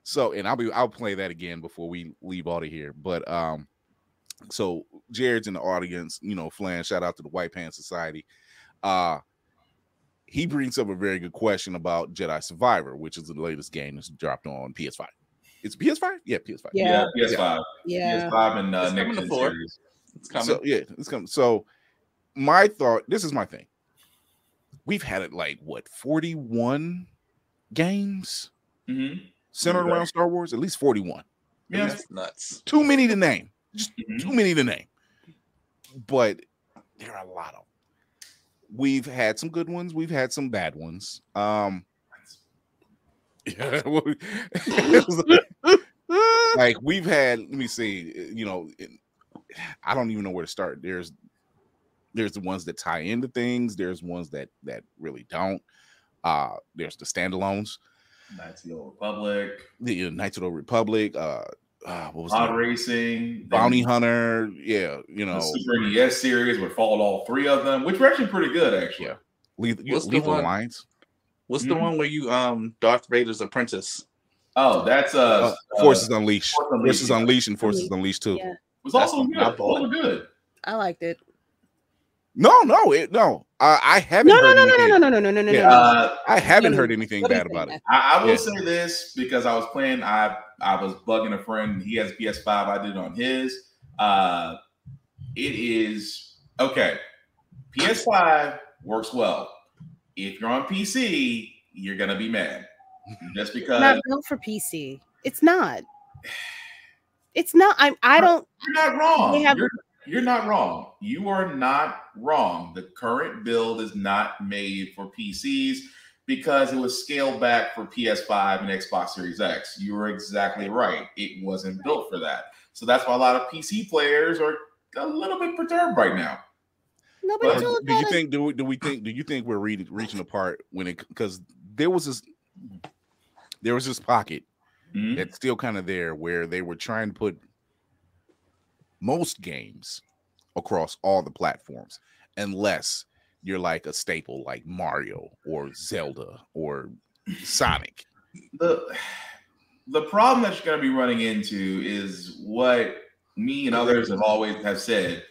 So, and I'll play that again before we leave out of here. But so Jared's in the audience, Flan, shout out to the White Pants Society. He brings up a very good question about Jedi Survivor, which is the latest game that's dropped on PS5. It's PS5? Yeah, PS5. Yeah, PS5. Yeah. PS5 and next gen series. It's coming. So, yeah, it's coming. So my thought, this is my thing. We've had it like, 41 games centered around Star Wars? At least 41. Yeah, that's nuts. Too many to name. Just too many to name. But there are a lot of them. We've had some good ones. We've had some bad ones. Like we've had, let me see, I don't even know where to start. There's the ones that tie into things. There's ones that really don't. There's the standalones. Knights of the Old Republic. The Knights of the Old Republic. What was Pod Racing, Bounty Hunter, the Super NES series would fall all three of them, which were actually pretty good, actually. Yeah. Lethal Alliance. What's the one where you Darth Vader's apprentice? Oh, that's Forces Unleashed. Forces Unleashed and Forces Unleashed too. Yeah. It was also good. Both were good. I liked it. No. I haven't heard anything. No. I haven't heard anything bad about it. I will say this because I was playing. I was bugging a friend. He has a PS5. I did it on his. It is okay. PS5 works well. If you're on PC, you're gonna be mad. Just because not built for PC. It's not. It's not. I don't. You're not wrong. You're not wrong. You are not wrong. The current build is not made for PCs because it was scaled back for PS5 and Xbox Series X. You were exactly right. It wasn't built for that. So that's why a lot of PC players are a little bit perturbed right now. Nobody told do you think? Do you think we're reaching a part when it because there was this pocket that's still kind of there where they were trying to put most games across all the platforms, unless you're like a staple like Mario or Zelda or Sonic. The problem that you're going to be running into is what me and others have said.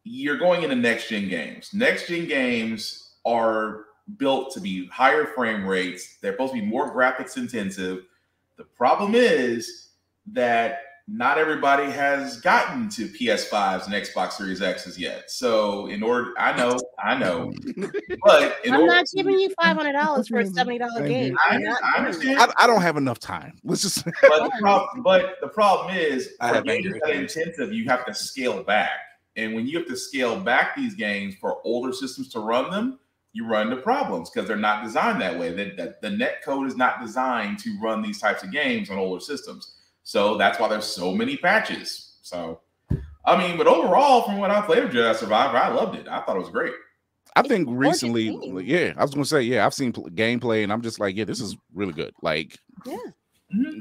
You're going into next gen games. Next gen games are built to be higher frame rates. They're supposed to be more graphics intensive. The problem is that not everybody has gotten to PS5s and Xbox Series X's yet. So I know, but I'm not giving you $500 for a $70 game. I understand. I don't have enough time. Let's just. But the problem is, for games that intensive, you have to scale back, and when you have to scale back these games for older systems to run them, you run into problems because they're not designed that way. The net code is not designed to run these types of games on older systems. So that's why there's so many patches. So, I mean, but overall, from what I played of Jedi Survivor, I loved it. I thought it was great. I think recently, I was gonna say, I've seen gameplay, and I'm just like, this is really good. Like,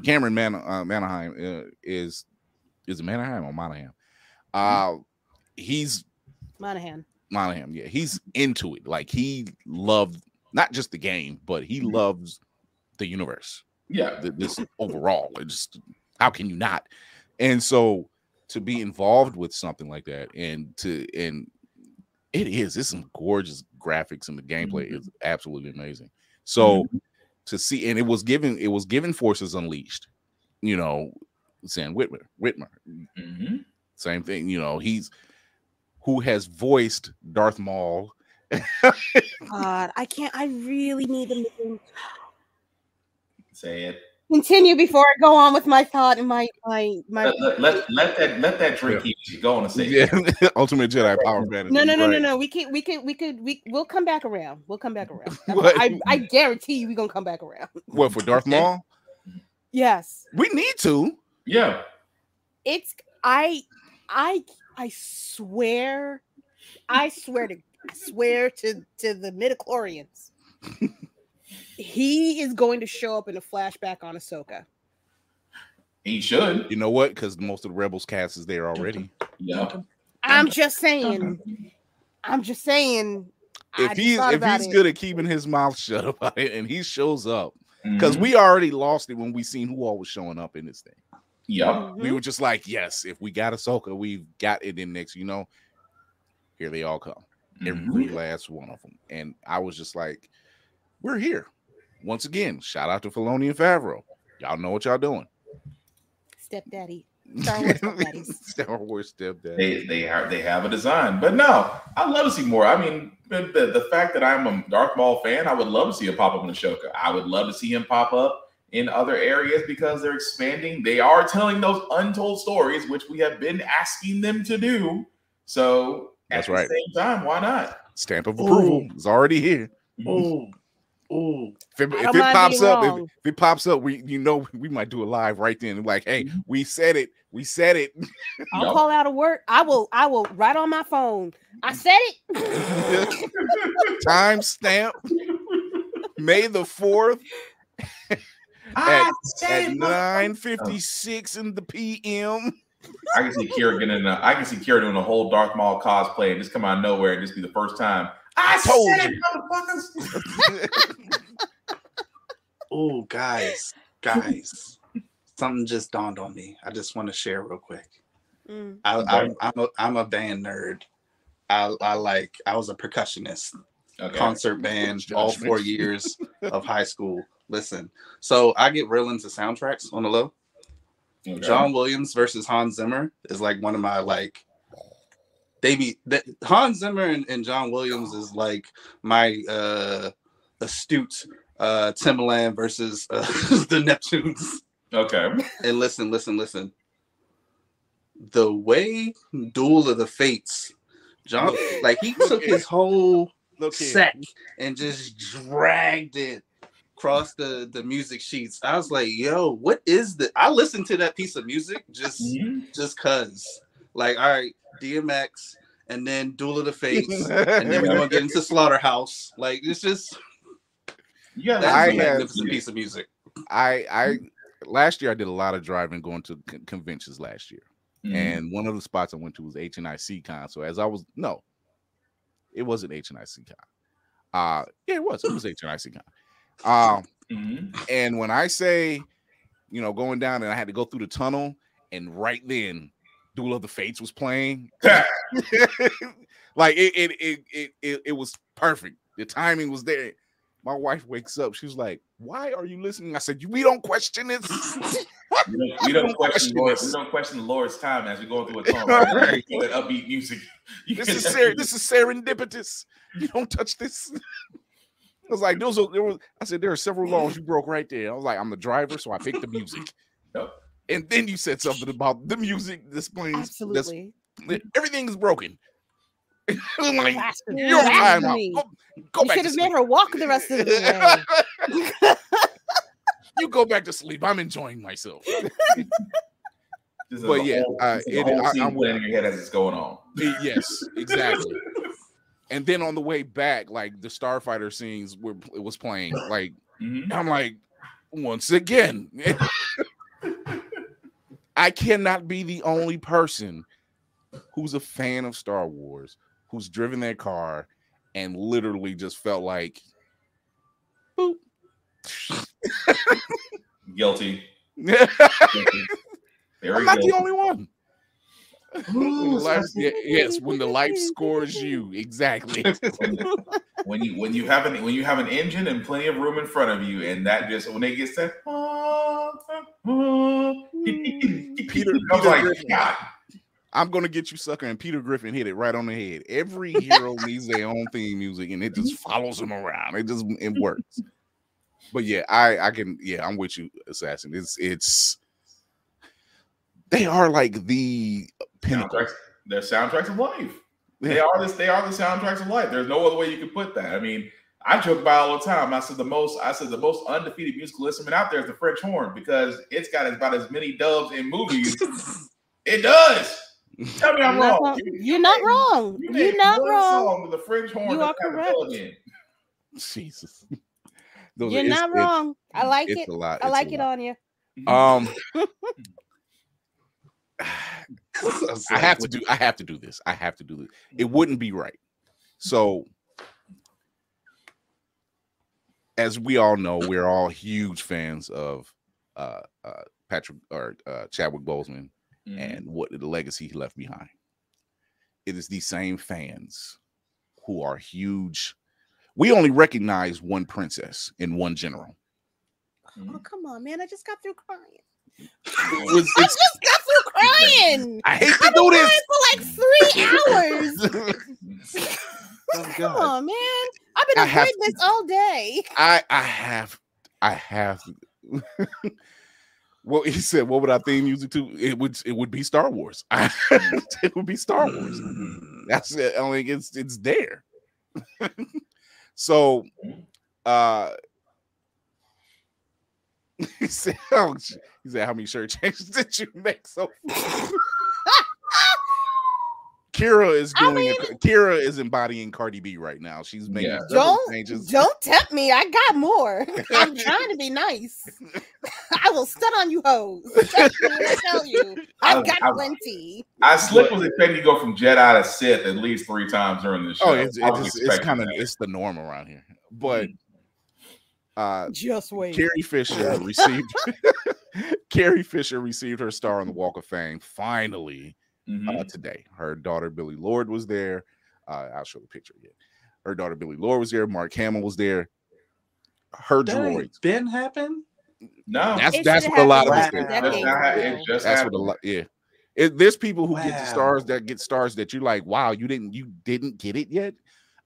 Cameron Manheim is it Manheim or Monahan? He's Monahan. Yeah, he's into it. Like, he loved not just the game, but he loves the universe. Yeah, this overall, just how can you not? And so to be involved with something like that, it's some gorgeous graphics, and the gameplay is absolutely amazing. So to see, and it was given Forces Unleashed, Sam Whitmer, same thing. He's who has voiced Darth Maul. God, I really need them to say it. Continue before I go on with my thought and my. Let that drink keep you going. To say Ultimate Jedi Power Fantasy. No. We'll come back around. I guarantee you we're gonna come back around. What, for Darth Maul? Yes. We need to. Yeah. It's I swear to the midichlorians. He is going to show up in a flashback on Ahsoka. He should. You know what? Because most of the Rebels cast is there already. Yeah. I'm just saying. If he's good at keeping his mouth shut about it, and he shows up, because we already lost it when we seen who all was showing up in this thing. Yep. We were just like, yes, if we got Ahsoka, we've got it in next. Here they all come, every last one of them, and I was just like, we're here. Once again, shout out to Filoni and Favreau. Y'all know what y'all doing. Stepdaddy. Star Wars stepdaddies. Star Wars stepdaddy. They have a design. But no, I'd love to see more. I mean, the fact that I'm a Darth Maul fan, I would love to see him pop up in Ahsoka. I would love to see him pop up in other areas because they're expanding. They are telling those untold stories, which we have been asking them to do. So at the same time, why not? Stamp of approval is already here. If it pops up, we might do a live right then. Like, hey, we said it. I'll call out of work. I will write on my phone. I said it. Timestamp. May the 4th at 9:56 in the PM. I can see Kira doing a whole Darth Maul cosplay and just come out of nowhere and just be the first time. I told you, motherfuckers. Oh, guys. Guys, something just dawned on me. I just want to share real quick. I'm a band nerd. I was a percussionist, concert band, all 4 years of high school. Listen, so I get real into soundtracks on the low. Okay. John Williams versus Hans Zimmer is like one of my Hans Zimmer and John Williams is like my astute Timbaland versus the Neptunes. Okay. And listen. The way Duel of the Fates, John, like he took his whole set and just dragged it across the music sheets. I was like, yo, what is this? I listened to that piece of music just cause. Like, all right, DMX and then Duel of the Fates, and then we're gonna get into Slaughterhouse. Like, it's just that's a magnificent piece of music. I last year I did a lot of driving going to conventions last year. And one of the spots I went to was HNIC Con. So as I was, no, it wasn't HNIC Con. Yeah, it was HNIC Con. And when I say, going down and I had to go through the tunnel, and right then Duel of the Fates was playing, like it was perfect. The timing was there. My wife wakes up. She's like, "Why are you listening?" I said, "We don't question this. we don't question the Lord's time as we go through a tunnel. Right? That upbeat music. This is serendipitous. You don't touch this." I was like, I said, there are several laws you broke right there. I was like, I'm the driver, so I picked the music. Yep. And then you said something about the music displaying. Absolutely. Everything is broken. Like, you're time out. Go you should have made her walk the rest of the way. You go back to sleep. I'm enjoying myself. But yeah, I'm playing in your head as it's going on. Yes, exactly. And then on the way back, like the Starfighter scenes it was playing. Like I'm like, once again, I cannot be the only person who's a fan of Star Wars, who's driven their car and literally just felt like, boop. Guilty. I'm not the only one. Yes, when the light scores you, exactly. when you have an engine and plenty of room in front of you, and that just when they get set, Peter Griffin. God. I'm gonna get you, sucker, and Peter Griffin hit it right on the head. Every hero needs their own theme music, and it just follows them around. It works. But yeah, I can. Yeah, I'm with you, Assassin. It's they are like the pinnacle. They're soundtracks of life. They are the soundtracks of life. There's no other way you can put that. I mean, I joke about it all the time. I said the most undefeated musical instrument out there is the French horn because it's got about as many dubs in movies. It does. Tell me I'm wrong. You're not wrong. You're not wrong. Song with the French horn. You are correct. Jesus. You're not wrong. I like it. I like it on you. I have to do this. It wouldn't be right. So, as we all know, we're all huge fans of Chadwick Boseman and what the legacy he left behind. It is these same fans who are huge. We only recognize one princess and one general. Oh, come on, man. I just got through crying. I just got through crying. I hate to do this for like 3 hours. Come on, man. I've been avoiding this all day. I have. Well, he said, "What would our theme music to?" It would be Star Wars. It would be Star Wars. That's it. I mean, it's there. So, he said, "How many shirt changes did you make so far?" Kira is embodying Cardi B right now. She's making changes. Don't tempt me. I got more. I'm trying to be nice. I will stun on you hoes. That's what I tell you. I've got plenty. I slipped was expecting to go from Jedi to Sith at least 3 times during the show. Oh, it's the norm around here. But Just wait. Carrie Fisher received Carrie Fisher received her star on the Walk of Fame finally today. Her daughter Billie Lourd was there. I'll show the picture again. Her daughter Billie Lourd was there. Mark Hamill was there. Her droids. Been happen? No, that's what a lot of us did. That's what a lot. Yeah, there's people who get the stars that you're like, wow, you didn't get it yet.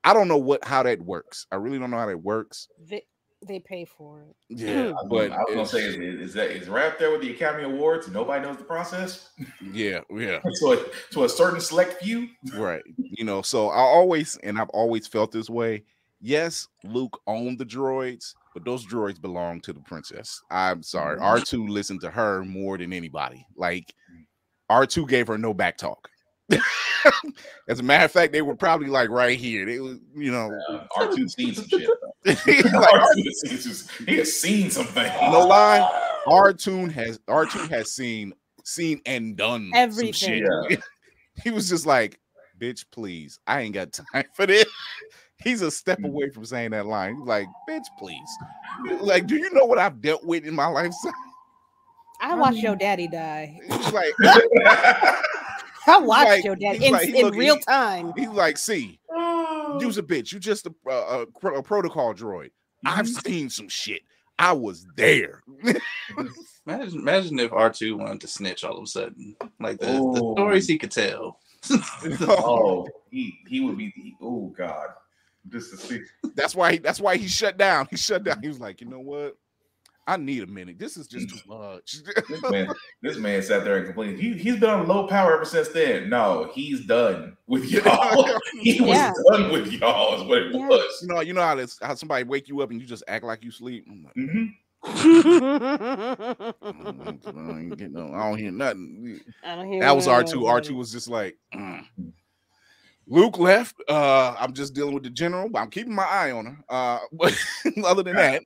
I don't know how that works. I really don't know how that works. They pay for it. Yeah, but I was gonna say, is right up there with the Academy Awards and nobody knows the process? Yeah. To a certain select few, right? So I've always felt this way. Yes, Luke owned the droids, but those droids belong to the princess. I'm sorry, R2 listened to her more than anybody. Like R2 gave her no back talk. As a matter of fact, they were probably like right here. They was, R2 seen some shit. He has seen something. No lie, R2 has seen and done everything. Some shit. Yeah. He was just like, bitch, please, I ain't got time for this. He's a step away from saying that line. He's like, bitch, please. Like, do you know what I've dealt with in my lifetime? I watched your daddy die. He's like, I watched your daddy in real time. He's like, see, you's a bitch. You just a protocol droid. I've seen some shit. I was there. Imagine if R2 wanted to snitch all of a sudden. Like the stories he could tell. He would be. Oh God. Just to see. That's why he shut down. He shut down. He was like, you know what? I need a minute. This is just too much. this man sat there and complained. He's been on low power ever since then. No, he's done with y'all. He was done with y'all. Is what it was. You know how somebody wake you up and you just act like you sleep. I don't hear nothing. That was R2. R2 was just like. Luke left. I'm just dealing with the general, but I'm keeping my eye on her. But other than that,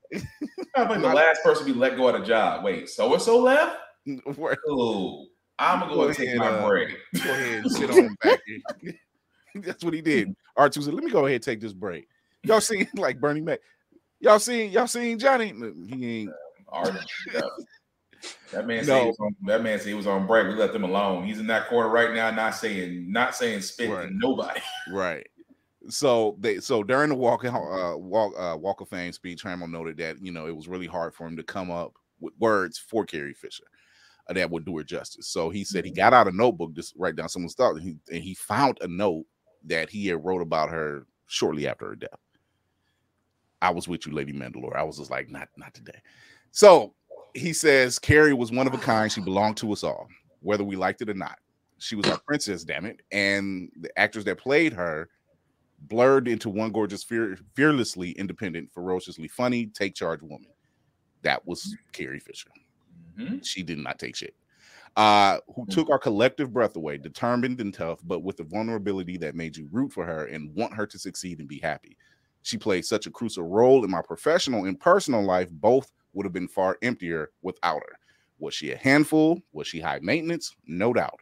I'm like the last person to be let go at a job. Wait, so and so left? Oh, I'm gonna go and take my break. Go ahead and sit on back here. That's what he did. R2 said, "Let me go ahead and take this break." Y'all seen like Bernie Mac? Y'all seen Johnny? He ain't. That man said he was on break. We let them alone. He's in that corner right now, not saying spit to nobody. Right. So during the Walk of Fame speech, Hamill noted that it was really hard for him to come up with words for Carrie Fisher that would do her justice. So he said he got out a notebook to write down someone's thoughts, and he found a note that he had wrote about her shortly after her death. I was with you, Lady Mandalore. I was just like, not today. So he says Carrie was one of a kind. She belonged to us all, whether we liked it or not. She was our princess, damn it. And the actors that played her blurred into one gorgeous, fearlessly independent, ferociously funny, take charge woman. That was Carrie Fisher. She did not take shit. Who took our collective breath away, determined and tough, but with a vulnerability that made you root for her and want her to succeed and be happy. She played such a crucial role in my professional and personal life. Both would have been far emptier without her. Was she a handful? Was she high maintenance? No doubt.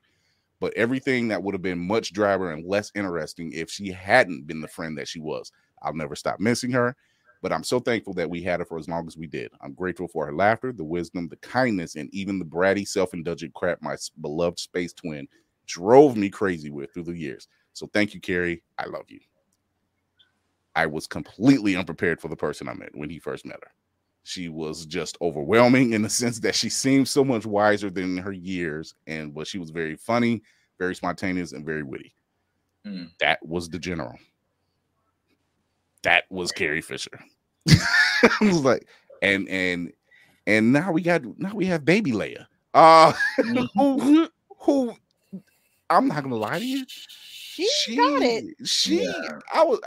But everything that would have been much drier and less interesting if she hadn't been the friend that she was. I'll never stop missing her, but I'm so thankful that we had her for as long as we did. I'm grateful for her laughter, the wisdom, the kindness, and even the bratty, self-indulgent crap my beloved space twin drove me crazy with through the years. So thank you, Carrie. I love you. I was completely unprepared for the person I met when he first met her. She was just overwhelming in the sense that she seemed so much wiser than her years, but she was very funny, very spontaneous, and very witty. That was the general. That was Carrie Fisher. I was like, and now we have Baby Leia. Who I'm not gonna lie to you. She got it. I was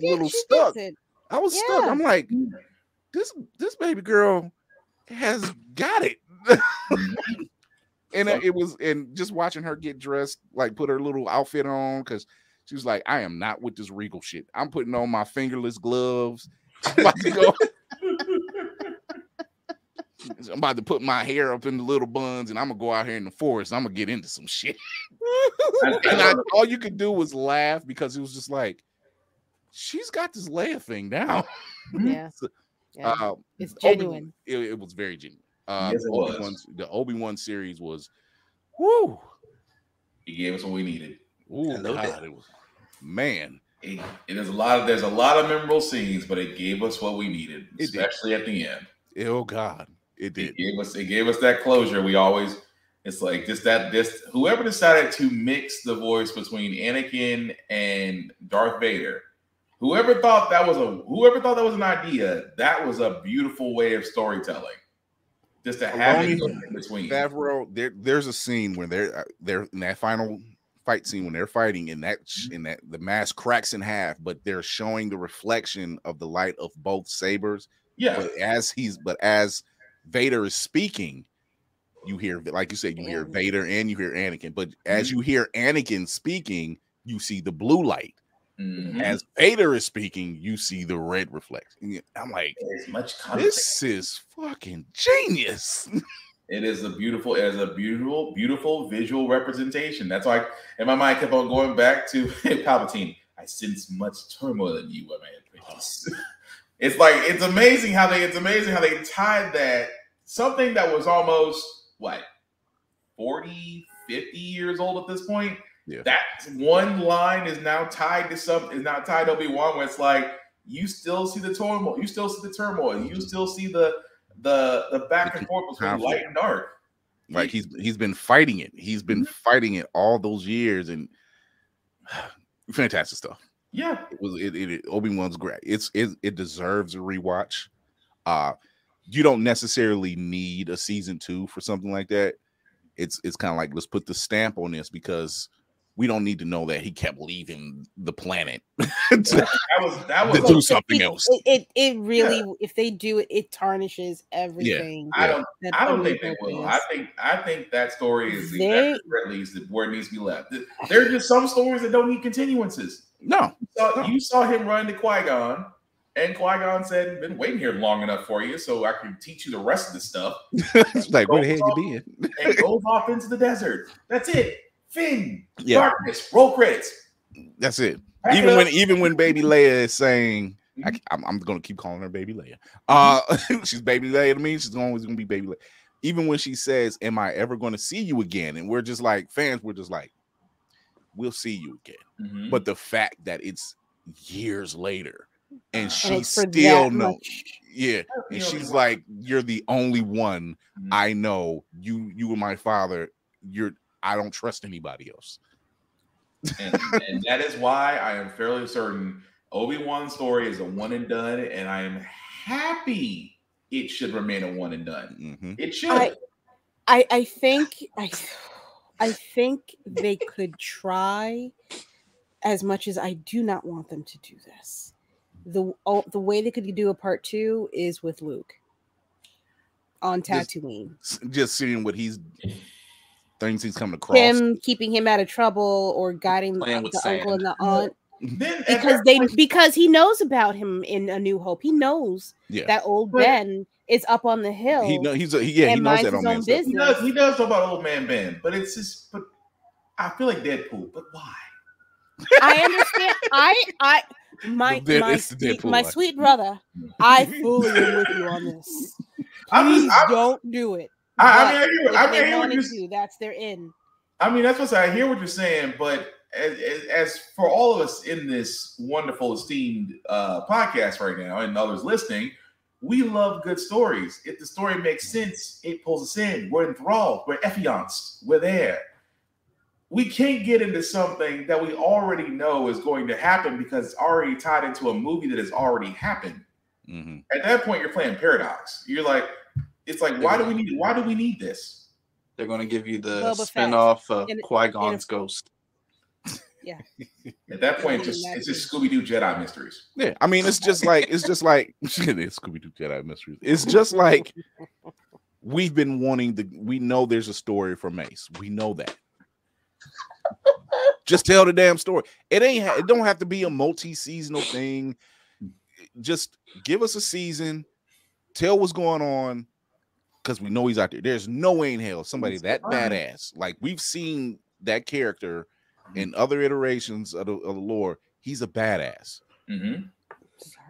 a little stuck. I was stuck. I'm like, this baby girl has got it. And it was, and just watching her get dressed, like put her little outfit on, because she was like, I am not with this regal shit. I'm putting on my fingerless gloves. I'm about to put my hair up in the little buns, and I'm gonna go out here in the forest. I'm gonna get into some shit. All you could do was laugh, because it was just like, she's got this Leia thing down. Yeah. Yeah. It's genuine. It was very genuine. Yes, it was. The Obi-Wan series was, whoo. He gave us what we needed. Oh God, it was, man. There's a lot of memorable scenes, but it gave us what we needed, especially at the end. Oh God, it did. It gave us that closure. It's like whoever decided to mix the voice between Anakin and Darth Vader, whoever thought that was an idea, that was a beautiful way of storytelling. Just to have it in between. Favreau, there's a scene when they're in that final fight scene when they're fighting in that the mask cracks in half, but they're showing the reflection of the light of both sabers. Yeah. But as Vader is speaking, you hear, like you said, you hear Vader and you hear Anakin. But as you hear Anakin speaking, you see the blue light. Mm-hmm. As Vader is speaking, you see the red reflection. I'm like, this is fucking genius. It is a beautiful visual representation. That's why in my mind I kept on going back to Palpatine. I sense much turmoil in you, my man. It's amazing how they tied that, something that was almost 40, 50 years old at this point. Yeah. That one line is now tied to Obi-Wan, where it's like you still see the turmoil, you still see the back and forth between light and dark. Like he's been fighting it. He's been fighting it all those years, and fantastic stuff. Yeah, Obi-Wan's great. It deserves a rewatch. You don't necessarily need a season 2 for something like that. It's kind of like, let's put the stamp on this because we don't need to know that he kept leaving the planet to do something else. It really, if they do it, it tarnishes everything. Yeah. I don't think they will. I think that story is exactly at least where it needs to be left. There are just some stories that don't need continuances. No. You saw him run to Qui-Gon, and Qui-Gon said, "Been waiting here long enough for you, so I can teach you the rest of the stuff." It's like, where the hell you been? And goes off into the desert. That's it. Finn, darkness, roll credits. That's it. Even when Baby Leia is saying, I'm gonna keep calling her Baby Leia. She's Baby Leia to me. She's always gonna be Baby Leia. Even when she says, "Am I ever going to see you again?" And we're just like fans, we're just like, we'll see you again. Mm-hmm. But the fact that it's years later and she still knows, and she's like, "You're the only one I know. You and my father. I don't trust anybody else." And that is why I am fairly certain Obi-Wan's story is a one and done, and I am happy it should remain a one and done. Mm-hmm. It should. I think they could try, as much as I do not want them to do this. The way they could do a part 2 is with Luke on Tatooine. Just seeing what things he's coming across, him keeping him out of trouble or guiding the uncle and the aunt, because he knows about him in A New Hope. He knows that old Ben is up on the hill. He knows that old man business. He does know about old man Ben, but it's just. But I feel like Deadpool. But why? I understand. My sweet brother, I fully am with you on this. Please don't do it. I hear what you're saying. That's their in. I mean, that's what I hear what you're saying, but as for all of us in this wonderful, esteemed podcast right now, and others listening, we love good stories. If the story makes sense, it pulls us in. We're enthralled. We're effianced. We're there. We can't get into something that we already know is going to happen because it's already tied into a movie that has already happened. Mm-hmm. At that point, you're playing Paradox. You're like, it's like, why do we need this? They're going to give you the spinoff of Qui-Gon's Ghost. Yeah. At that point, it's just Scooby-Doo Jedi Mysteries. Yeah, I mean, it's just like Scooby-Doo Jedi Mysteries. It's just like we've been wanting we know there's a story for Mace. We know that. Just tell the damn story. It don't have to be a multi-seasonal thing. Just give us a season. Tell what's going on. Because we know he's out there. There's no way in hell somebody that badass. Like, we've seen that character in other iterations of the lore. He's a badass. Mm-hmm.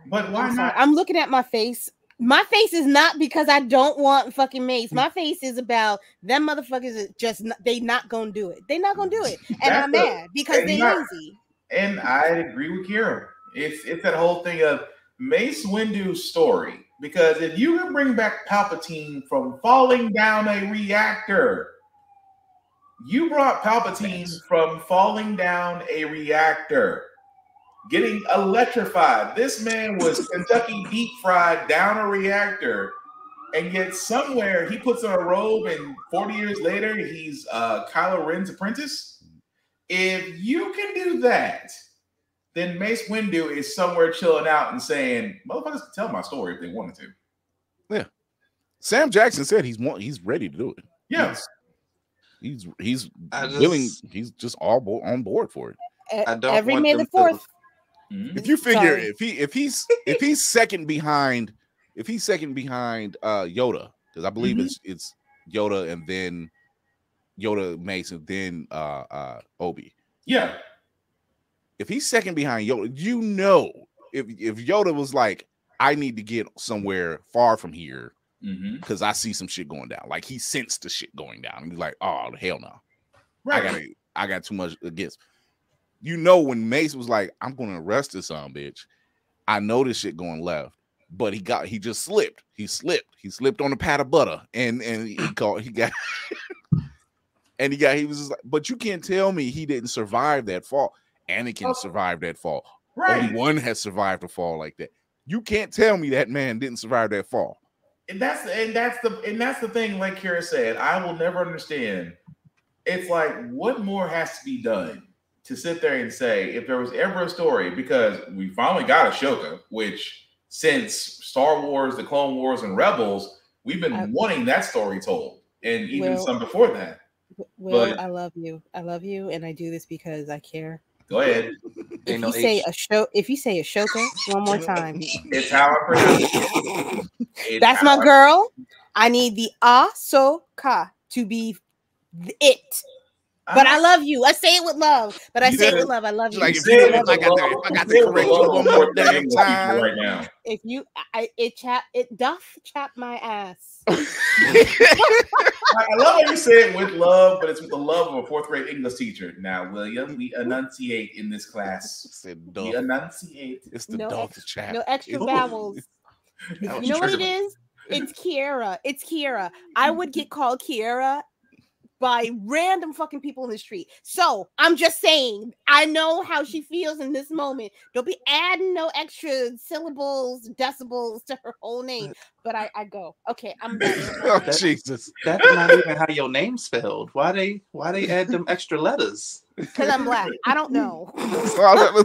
But why not? I'm looking at my face My face is not because I don't want fucking Mace. My face is about them motherfuckers is just they not gonna do it. They not gonna do it, and I'm mad because they lazy. And I agree with Kira. It's that whole thing of Mace Windu's story, because if you can bring back Palpatine from falling down a reactor, you brought Palpatine from falling down a reactor, getting electrified. This man was Kentucky deep fried down a reactor, and yet somewhere he puts on a robe, and 40 years later he's Kylo Ren's apprentice. If you can do that, then Mace Windu is somewhere chilling out and saying, "Motherfuckers can tell my story if they wanted to." Yeah, Sam Jackson said he's ready to do it. Yeah, he's willing. He's just all on board for it. I don't every want May them the 4th. If you figure if he's second behind Yoda, because I believe it's Yoda and then Yoda, Mace, and then Obi. Yeah. If he's second behind Yoda, you know, if Yoda was like, I need to get somewhere far from here because I see some shit going down. Like he sensed the shit going down. And he's like, oh hell no. Right. I got too much against. You know, when Mace was like, I'm gonna arrest this son bitch. I know this shit going left, but he just slipped. He slipped on a pat of butter and he was just like, but you can't tell me he didn't survive that fall. Anakin survived that fall. Right. Obi-Wan has survived a fall like that. You can't tell me that man didn't survive that fall. And that's the thing, like Kira said, I will never understand. It's like, what more has to be done to sit there and say, if there was ever a story, because we finally got Ahsoka, which since Star Wars, the Clone Wars, and Rebels, we've been wanting that story told, and even some before that. Will, I love you, and I do this because I care. Go ahead. If you say Ashoka one more time, it's how I pronounce it. That's my girl. I need the Ahsoka to be it. But I love you. I say it with love. But I say it with love. I love you. Like if I got to correct you one more damn time right now. If you, it doth chap my ass. I love how you say it with love, but it's with the love of a fourth grade English teacher. Now, William, we enunciate in this class. We enunciate. It's the doth chap. No extra vowels. You know what it is? It's Kiera. It's Kiera. I would get called Kiera by random fucking people in the street. So I'm just saying, I know how she feels in this moment. Don't be adding no extra syllables, decibels to her whole name. But I go, okay, I'm done. Oh, Jesus. That's not even how your name's spelled. Why they add them extra letters? Because I'm black. I don't know. It's like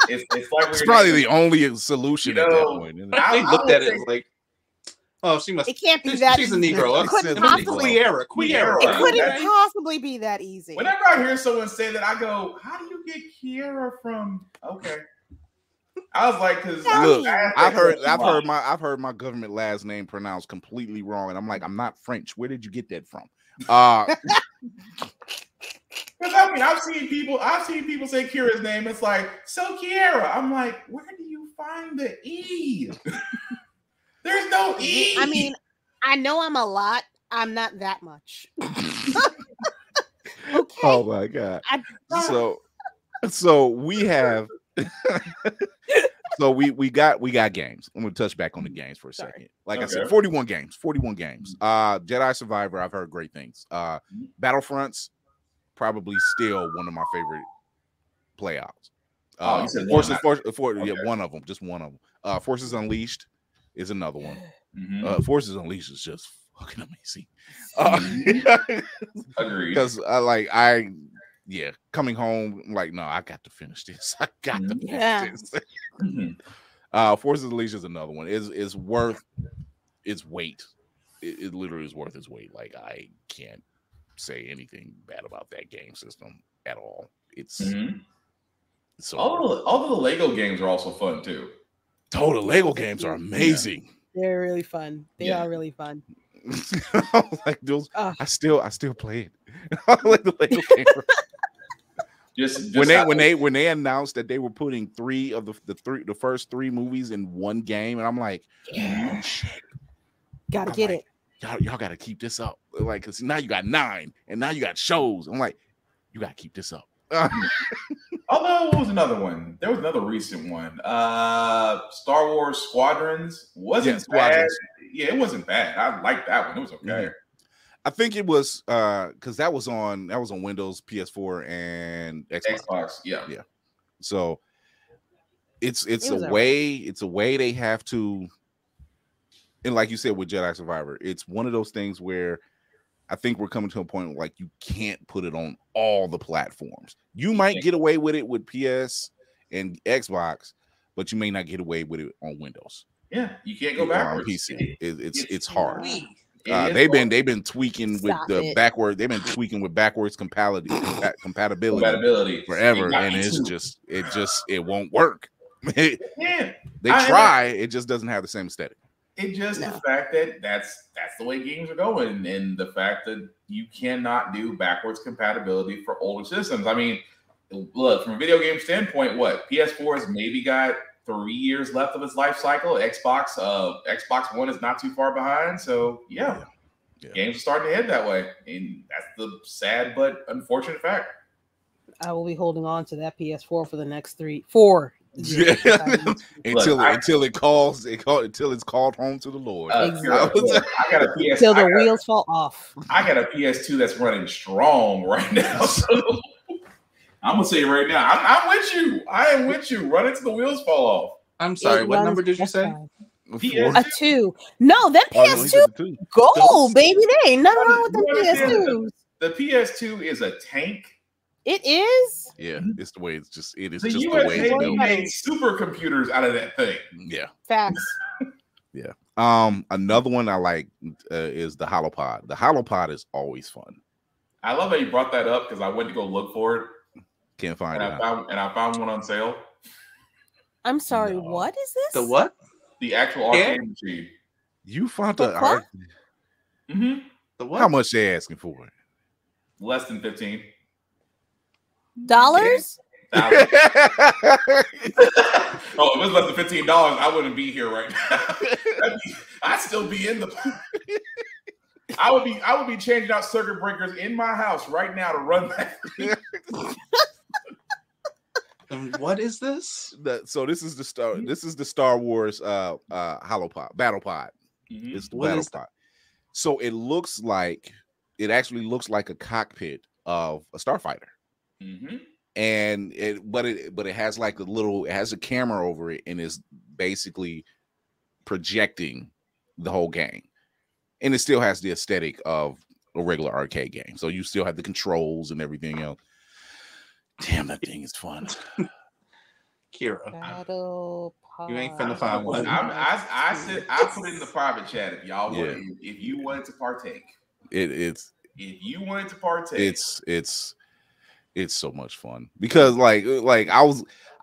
it's probably the only solution at that point. I looked at it like, oh, she must. It can't be that. She's a Negro. It couldn't possibly. It couldn't possibly be that easy. Whenever I hear someone say that, I go, "How do you get Kiera from?" Okay, I was like, "Cause look, I've heard my government last name pronounced completely wrong, and I'm like, I'm not French. Where did you get that from? Because I mean, I've seen people say Kira's name. It's like, so Kiera. I'm like, where do you find the E? There's no E. I mean, I know I'm a lot. I'm not that much. Okay. Oh my God. So we have so we got games. I'm gonna touch back on the games for a second. Like I said, 41 games. Jedi Survivor, I've heard great things. Battlefronts, probably still one of my favorite playouts. One of them, just one of them. Forces Unleashed is another one. Forces Unleashed is just fucking amazing. Agreed. Because coming home, I'm like, no, I got to finish this. I got to finish this. Forces Unleashed is another one. It's worth its weight. It literally is worth its weight. Like, I can't say anything bad about that game system at all. It's so all of the Lego games are also fun too. The Lego games are amazing. They're really fun. They are really fun. Like those, I still play it. I like the Lego game. Just when they announced that they were putting the first 3 movies in one game, and I'm like, yeah, shit, gotta get it. Y'all got to keep this up. Like, cause now you got 9, and now you got shows. I'm like, you got to keep this up. Although, what was another one? There was another recent one. Star Wars Squadrons wasn't bad. Yeah, it wasn't bad. I liked that one. It was okay. Mm-hmm. I think it was because that was on Windows, PS4, and Xbox. Yeah. So it's a way they have to, and like you said with Jedi Survivor, it's one of those things where I think we're coming to a point where, like, you can't put it on all the platforms. You might get away with it with PS and Xbox, but you may not get away with it on Windows. Yeah, you can't go backwards. On PC. It's hard. They've been tweaking with the backward. They've been tweaking with backwards compatibility forever, and it won't work. They try, it just doesn't have the same aesthetic. It's just the fact that that's the way games are going, and the fact that you cannot do backwards compatibility for older systems. I mean, look, from a video game standpoint, what PS4 has maybe got 3 years left of its life cycle. Xbox One is not too far behind. So yeah. Games are starting to head that way, and that's the sad but unfortunate fact. I will be holding on to that PS4 for the next 4. Yeah. until it's called home to the Lord. Exactly. I got a PS. Until the wheels fall off. I got a PS2 that's running strong right now. So I'm gonna say right now, I'm with you. I am with you. Run until the wheels fall off. I'm sorry. What number did you say? A 2. No, that PS2 gold, baby. There ain't nothing wrong with the PS2s. The PS2 is a tank. It is. Yeah, it's the way it's just. It is the just USA the way it's built. made supercomputers out of that thing. Yeah. Facts. Yeah. Another one I like is the HoloPod. The HoloPod is always fun. I love that you brought that up because I went to go look for it. Can't find it. I found one on sale. I'm sorry. No. What is this? The what? The actual arcade machine. You found the art. Mm-hmm. The what? How much they asking for it? Less than $15. Oh, if it was less than $15, I wouldn't be here right now. I'd still be in the. I would be changing out circuit breakers in my house right now to run that. What is this? So this is the Star Wars HoloPod battle pod. Mm-hmm. It's the battle pod. So it actually looks like a cockpit of a starfighter. Mm-hmm. And it has like it has a camera over it and is basically projecting the whole game. And it still has the aesthetic of a regular arcade game. So you still have the controls and everything else. Damn, that thing is fun. Kira. Battle pod. You ain't finna find one. I put it in the private chat if y'all wanted, if you wanted to partake. If you wanted to partake. It's so much fun. Because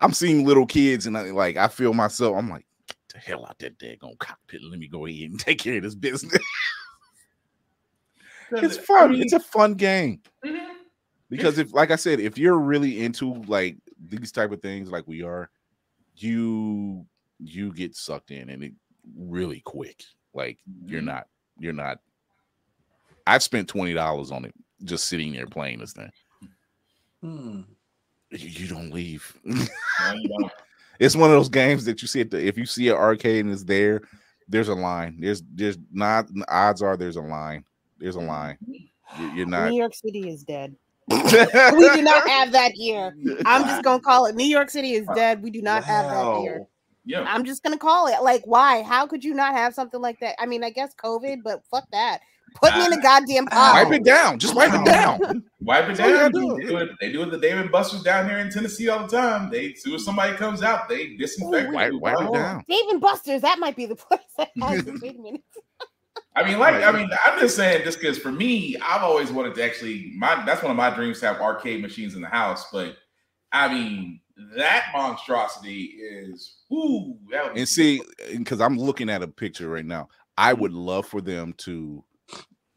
I'm seeing little kids and I feel myself, I'm like, get the hell out that daggone cockpit. Let me go ahead and take care of this business. It's fun. It's a fun game. Mm-hmm. Because if you're really into like these type of things like we are, you get sucked in and it really quick. Like you're not I've spent $20 on it just sitting there playing this thing. You don't leave. No, you don't. It's one of those games that you see if you see an arcade and it's there's a line. There's not, odds are there's a line. There's a line. You're not. New York City is dead. We do not have that here. I'm just gonna call it. New York City is dead. We do not have that here. Yeah. I'm just gonna call it. Like, why? How could you not have something like that? I mean, I guess COVID, but fuck that. Put me in a goddamn pod. Wipe it down. Just wipe it down. Wipe it down. They do it the Dave & Buster's down here in Tennessee all the time. As soon as somebody comes out, they disinfect it. Wipe it down. Dave & Buster's, that might be the place that has it. Wait a minute. I'm just saying, just because for me, I've always wanted to that's one of my dreams to have arcade machines in the house. But I mean, that monstrosity is and see, because I'm looking at a picture right now, I would love for them to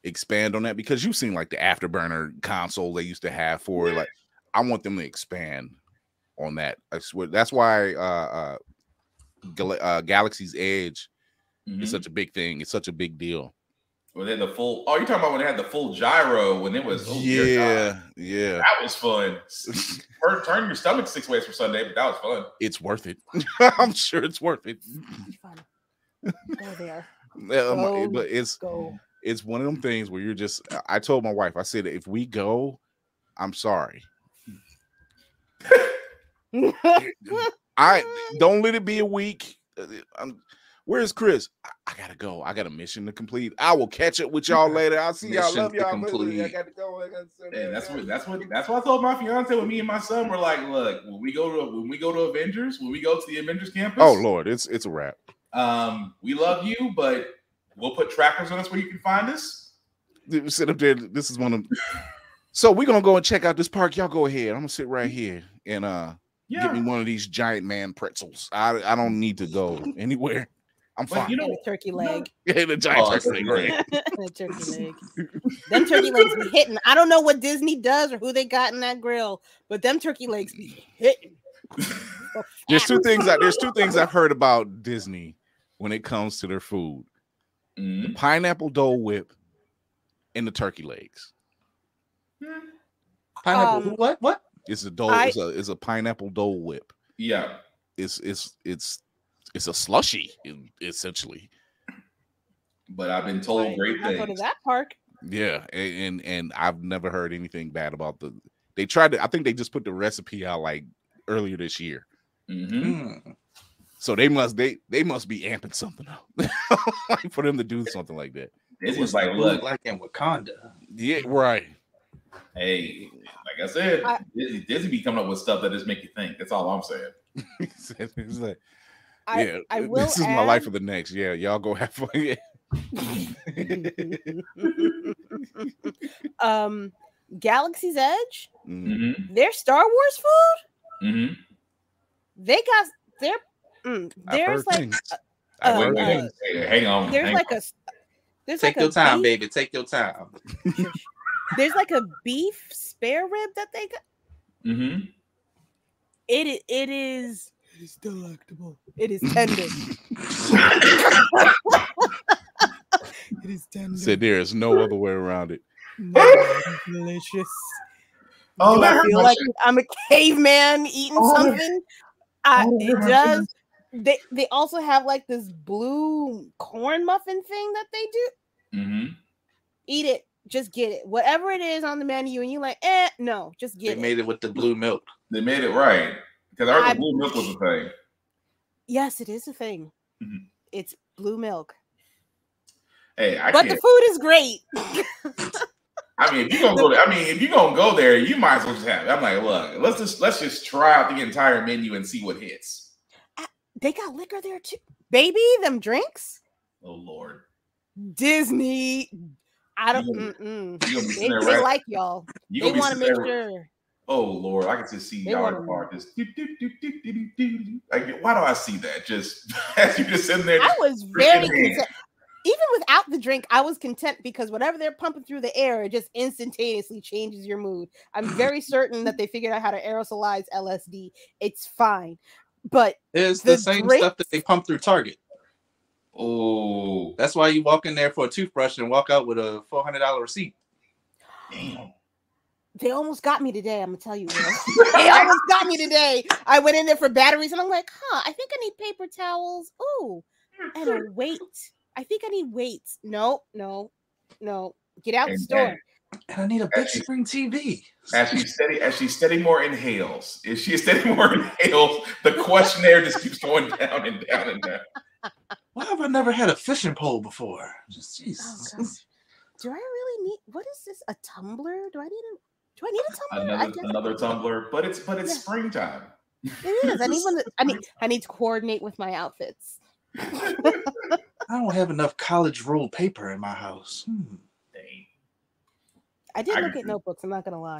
expand on that because you've seen like the Afterburner console they used to have for like I want them to expand on that. I swear that's why Galaxy's Edge is such a big thing. It's such a big deal. When they had the full, you're talking about when they had the full gyro when it was, yeah. That was fun. Turn your stomach 6 ways for Sunday, but that was fun. It's worth it. I'm sure it's worth it. Go there. But it's one of them things where you're just. I told my wife, I said, if we go, I'm sorry. I don't let it be a week. Where's Chris? I gotta go. I got a mission to complete. I will catch up with y'all later. I'll see y'all. Love y'all. I got to go. And that's what I told my fiance when me and my son were like, look, when we go to Avengers, when we go to the Avengers campus. Oh Lord, it's a wrap. We love you, but we'll put trackers on us where you can find us. Sit up there. This is one of them. So we're gonna go and check out this park. Y'all go ahead. I'm gonna sit right here and get me one of these giant man pretzels. I don't need to go anywhere. I'm fine. And a turkey leg. Yeah, the giant turkey leg. And a turkey leg. Them turkey legs be hitting. I don't know what Disney does or who they got in that grill, but them turkey legs be hitting. There's two things I've heard about Disney when it comes to their food: the pineapple Dole Whip and the turkey legs. Pineapple what? It's a Dole. It's a pineapple Dole Whip. Yeah. It's a slushy, essentially. But I've been told great things. Go to that park. Yeah, and I've never heard anything bad about the. They tried to. I think they just put the recipe out like earlier this year. So they must be amping something up like for them to do something like that. This is like look like in Wakanda. Yeah, right. Hey, like I said, Disney be coming up with stuff that just make you think. That's all I'm saying. It's like, I will this is my life for the next. Yeah, y'all go have fun. Yeah. Galaxy's Edge, their Star Wars food. They got there's like hang on. Take your time, baby. Take your time. There's like a beef spare rib that they got. It is delectable. It is tender. It is tender. Said there is no other way around it. No, it is delicious. Do I feel like I'm a caveman eating something? It does. They also have like this blue corn muffin thing that they do. Eat it. Just get it. Whatever it is on the menu, and you're like, no, just get it. They made it with the blue milk. They made it right. Because I heard the blue milk was a thing. Yes, it is a thing. It's blue milk. Hey, but the food is great. I mean, if you're gonna go there, you might as well just have it. I'm like, look, let's just try out the entire menu and see what hits. They got liquor there too, baby. Them drinks. Oh Lord, Disney. I don't. They like y'all. They want to make sure. Oh Lord, I can just see y'all in the bar. Just like, why do I see that? Just as you just sitting there. I was very content. Even without the drink, I was content because whatever they're pumping through the air, it just instantaneously changes your mood. I'm very certain that they figured out how to aerosolize LSD. It's fine, but it's the same stuff that they pump through Target. Oh, that's why you walk in there for a toothbrush and walk out with a $400 receipt. Damn. They almost got me today. I'm gonna tell you, they almost got me today. I went in there for batteries, and I'm like, I think I need paper towels. Ooh, and a weight. I think I need weights. No. Get out the store. And I need a big screen TV. As she's steady more inhales. If she steady more inhales, the questionnaire just keeps going down and down and down. Why have I never had a fishing pole before? Just Jesus. Oh, do I really need? What is this? A tumbler? Do I need a tumbler? Another tumbler, but it's springtime. It is. I need to coordinate with my outfits. I don't have enough college rolled paper in my house. Dang. I did look at notebooks. I'm not gonna lie.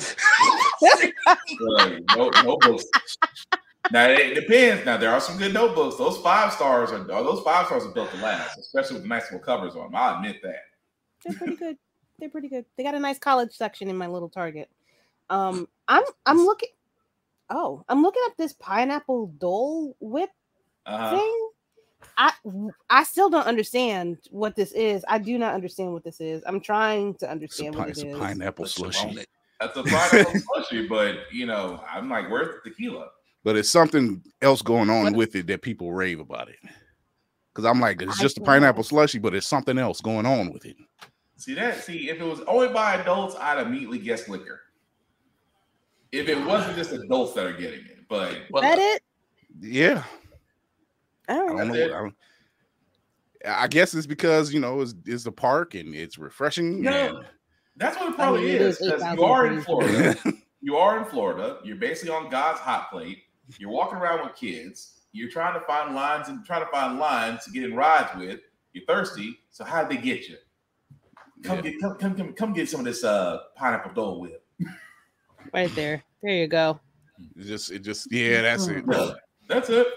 Notebooks. Now it depends. Now there are some good notebooks. Those 5 stars are built to last, especially with the nice little covers on them. I'll admit that. They're pretty good. They got a nice college section in my little Target. I'm looking. Oh, I'm looking at this pineapple Dole Whip thing. I still don't understand what this is. I do not understand what this is. I'm trying to understand what it is. It's a pineapple slushy. That's a pineapple slushy, but I'm like, where's the tequila? But it's something else going on with it that people rave about it. Because I'm like, it's just a pineapple slushy, but it's something else going on with it. See, if it was only by adults, I'd immediately guess liquor. If it wasn't just adults that are getting it, but that it? Yeah. I don't know. I guess it's because it's the park and it's refreshing. That's what it probably is. Because you are in Florida. You are in Florida. You're basically on God's hot plate. You're walking around with kids. You're trying to find lines to get in rides with. You're thirsty. So how did they get you? Come get some of this pineapple Dole Whip. Right there. There you go. That's it. That's it.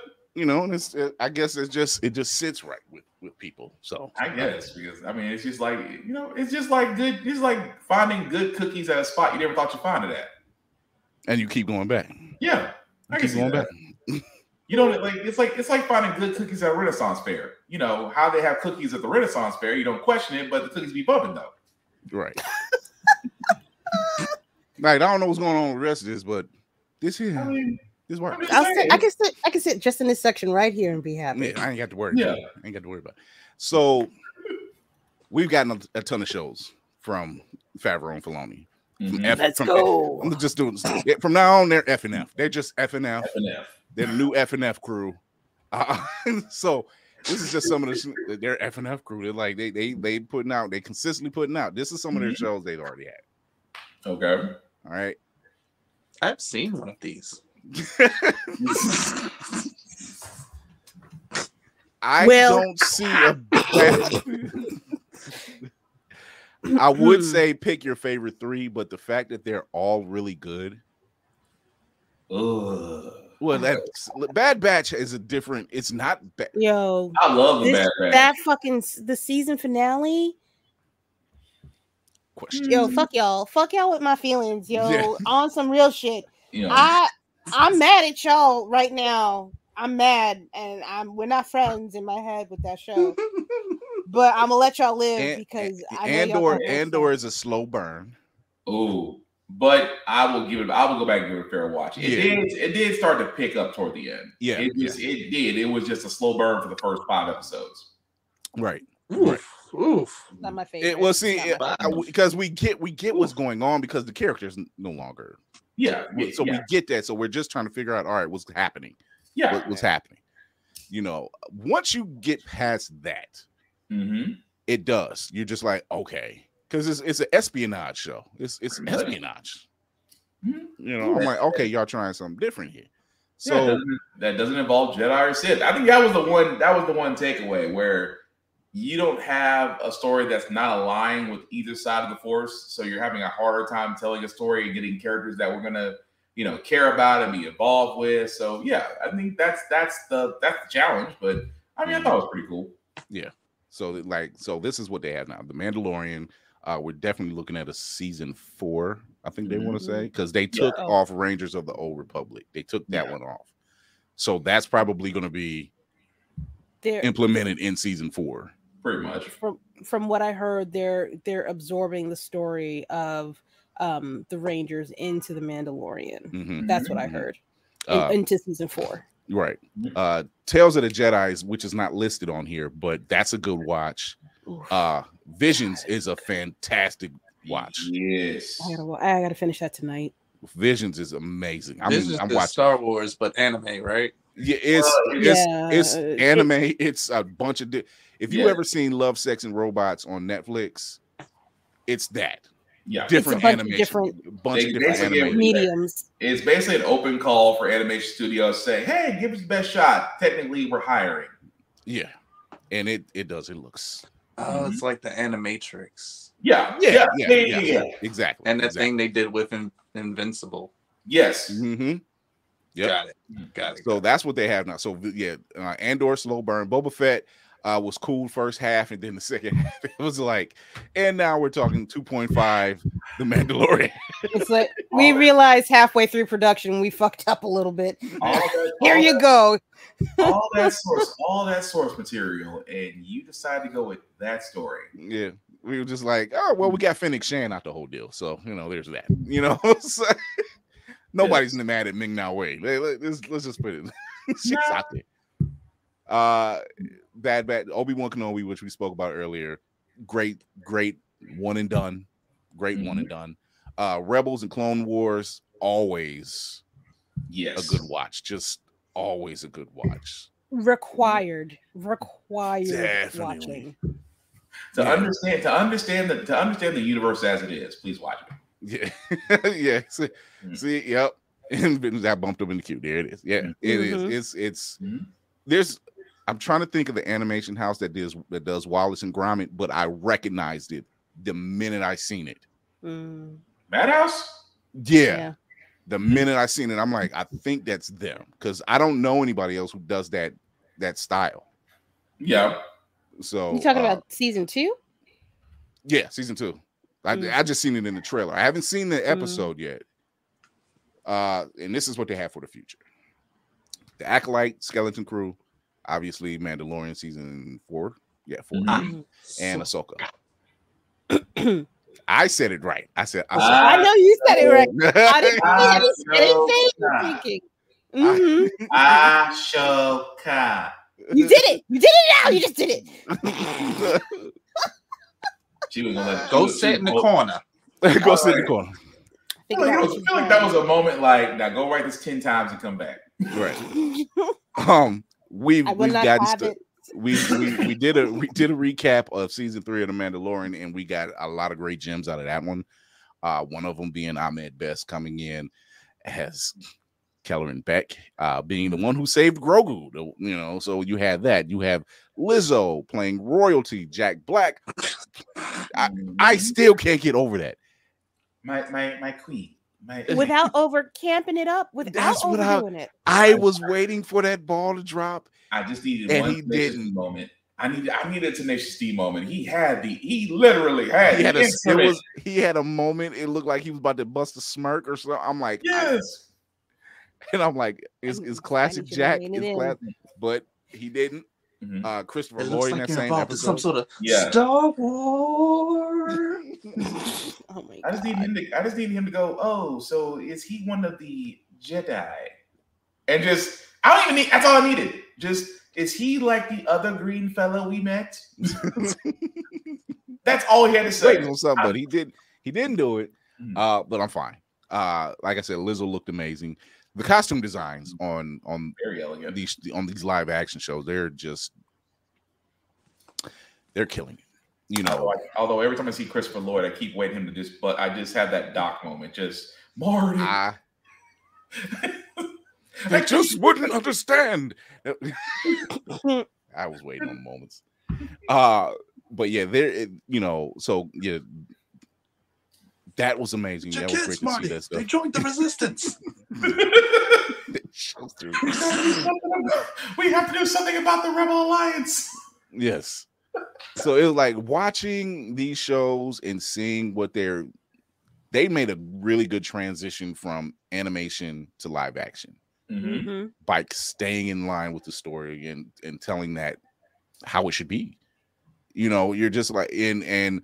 I guess it just sits right with people. So I guess because it's just like it's just like good. It's like finding good cookies at a spot you never thought you'd find it at, and you keep going back. Yeah, I can see that. It's like finding good cookies at a Renaissance fair. You know how they have cookies at the Renaissance fair. You don't question it, but the cookies be bumping though. Right. Right. I don't know what's going on with the rest of this, but this here, this works. I can sit just in this section right here and be happy. Yeah, I ain't got to worry. I ain't got to worry about it. So we've gotten a ton of shows from Favreau and Filoni. Let's go. I'm just doing from now on. They're F and F. They're just F and F. They're the new F and F crew. So this is just some of their F and F crew. They're like they putting out. They consistently putting out. This is some of their shows they've already had. Okay. All right. I've seen one of these. I don't see a bad. I would say pick your favorite three, but the fact that they're all really good. Well, Bad Batch is a different. It's not bad. Yo, I love the Bad Batch. The season finale. Question. Yo, fuck y'all with my feelings. Yo, on some real shit. I'm mad at y'all right now. I'm mad, and we're not friends in my head with that show. But I'm gonna let y'all live because Andor is a slow burn. Oh, but I will go back and give it a fair watch. It did start to pick up toward the end. Yeah, it did. It was just a slow burn for the first 5 episodes. Right. Oof. Not my favorite. Because we get what's going on because the character's no longer. Yeah. So we get that. So we're just trying to figure out, all right, what's happening? Yeah. What's happening? Once you get past that, it does. You're just like, okay, because it's an espionage show. It's espionage. I'm like, okay, y'all trying something different here. So that doesn't involve Jedi or Sith. I think that was the one takeaway where you don't have a story that's not aligned with either side of the Force, so you're having a harder time telling a story and getting characters that we're gonna, care about and be involved with. So yeah, I think that's the challenge. But I thought it was pretty cool. Yeah. So this is what they have now. The Mandalorian. We're definitely looking at a season 4. I think they want to say because they took off Rangers of the Old Republic. They took that one off. So that's probably going to be implemented in season 4. Pretty much. From what I heard, they're absorbing the story of the Rangers into the Mandalorian. That's what I heard. Into season 4. Right. Tales of the Jedi, which is not listed on here, but that's a good watch. Visions is a fantastic watch. Yes. I gotta finish that tonight. Visions is amazing. I'm watching Star Wars, but anime, right? Yeah, it's anime. It's a bunch of if you ever seen Love, Sex, and Robots on Netflix, it's that. Yeah, different animation, bunch of different animation mediums. It's basically an open call for animation studios saying, "Hey, give us the best shot." Technically, we're hiring. Yeah, and it does. It looks. Oh, it's like the Animatrix. Yeah, exactly. And that thing they did with Invincible. Yes. Mm-hmm. Yep. Got it. So that's what they have now. So Andor, slow burn. Boba Fett. was cool first half, and then the second half it was like, and now we're talking 2.5, The Mandalorian. It's like we realized halfway through production we fucked up a little bit. Here you go. all that source material, and you decide to go with that story. Yeah, we were just like, oh well, we got Fennec Shan out the whole deal, so there's that. So, nobody's mad at Ming Na Wei. Let's just put it. She's out there. Bad Obi-Wan Kenobi, which we spoke about earlier. Great one and done. One and done. Rebels and Clone Wars, always a good watch. Just always a good watch. Required Definitely. watching. To understand the universe as it is, please watch it. Yeah. See, yep. And that bumped up in the queue. There it is. Yeah, it is. It's there's. I'm trying to think of the animation house that does Wallace and Gromit, but I recognized it the minute I seen it. Madhouse? Yeah. The minute I seen it, I'm like, I think that's them, because I don't know anybody else who does that style. Yeah. So you talking about season 2? Yeah, season 2. I just seen it in the trailer. I haven't seen the episode yet. And this is what they have for the future. The Acolyte, Skeleton Crew, obviously Mandalorian season 4. Yeah, 4. And Ahsoka. I said it right. I know you said it right. I didn't say thinking. Ahsoka. You did it. You did it now. You just did it. She was gonna go sit in the corner. Go sit in the corner. I feel like that was a moment like, now go write this 10 times and come back. Right. We did a recap of season 3 of The Mandalorian, and we got a lot of great gems out of that one. One of them being Ahmed Best coming in as Kelleran Beck, being the one who saved Grogu. So you have that. You have Lizzo playing royalty, Jack Black. I still can't get over that. My queen. Without over camping it up, without overdoing it. I was waiting for that ball to drop. I just needed one Tenacious D moment. I needed a Tenacious D moment. He literally had he had a moment. It looked like he was about to bust a smirk or something. I'm like, yes. I'm like, it's classic Jack. It's classic, but he didn't. Christopher Lloyd in that same episode. Some sort of Star Wars. Oh my God. I just need him to go, oh, so is he one of the Jedi? And just, I don't even need, that's all I needed. Just, is he like the other green fella we met? That's all he had to say. Waiting on something, but he didn't do it. But I'm fine. Like I said, Lizzo looked amazing. The costume designs on very elegant these live action shows, they're killing it. Although every time I see Christopher Lloyd, I keep waiting him to I just have that Doc moment. Just Marty. They just wouldn't understand. I was waiting on moments. But yeah, so yeah, that was amazing. That was great to see that stuff. They joined the resistance. We have to do something about the Rebel Alliance. Yes. So it was like watching these shows and seeing what they made a really good transition from animation to live action by staying in line with the story and telling that how it should be. You're just like and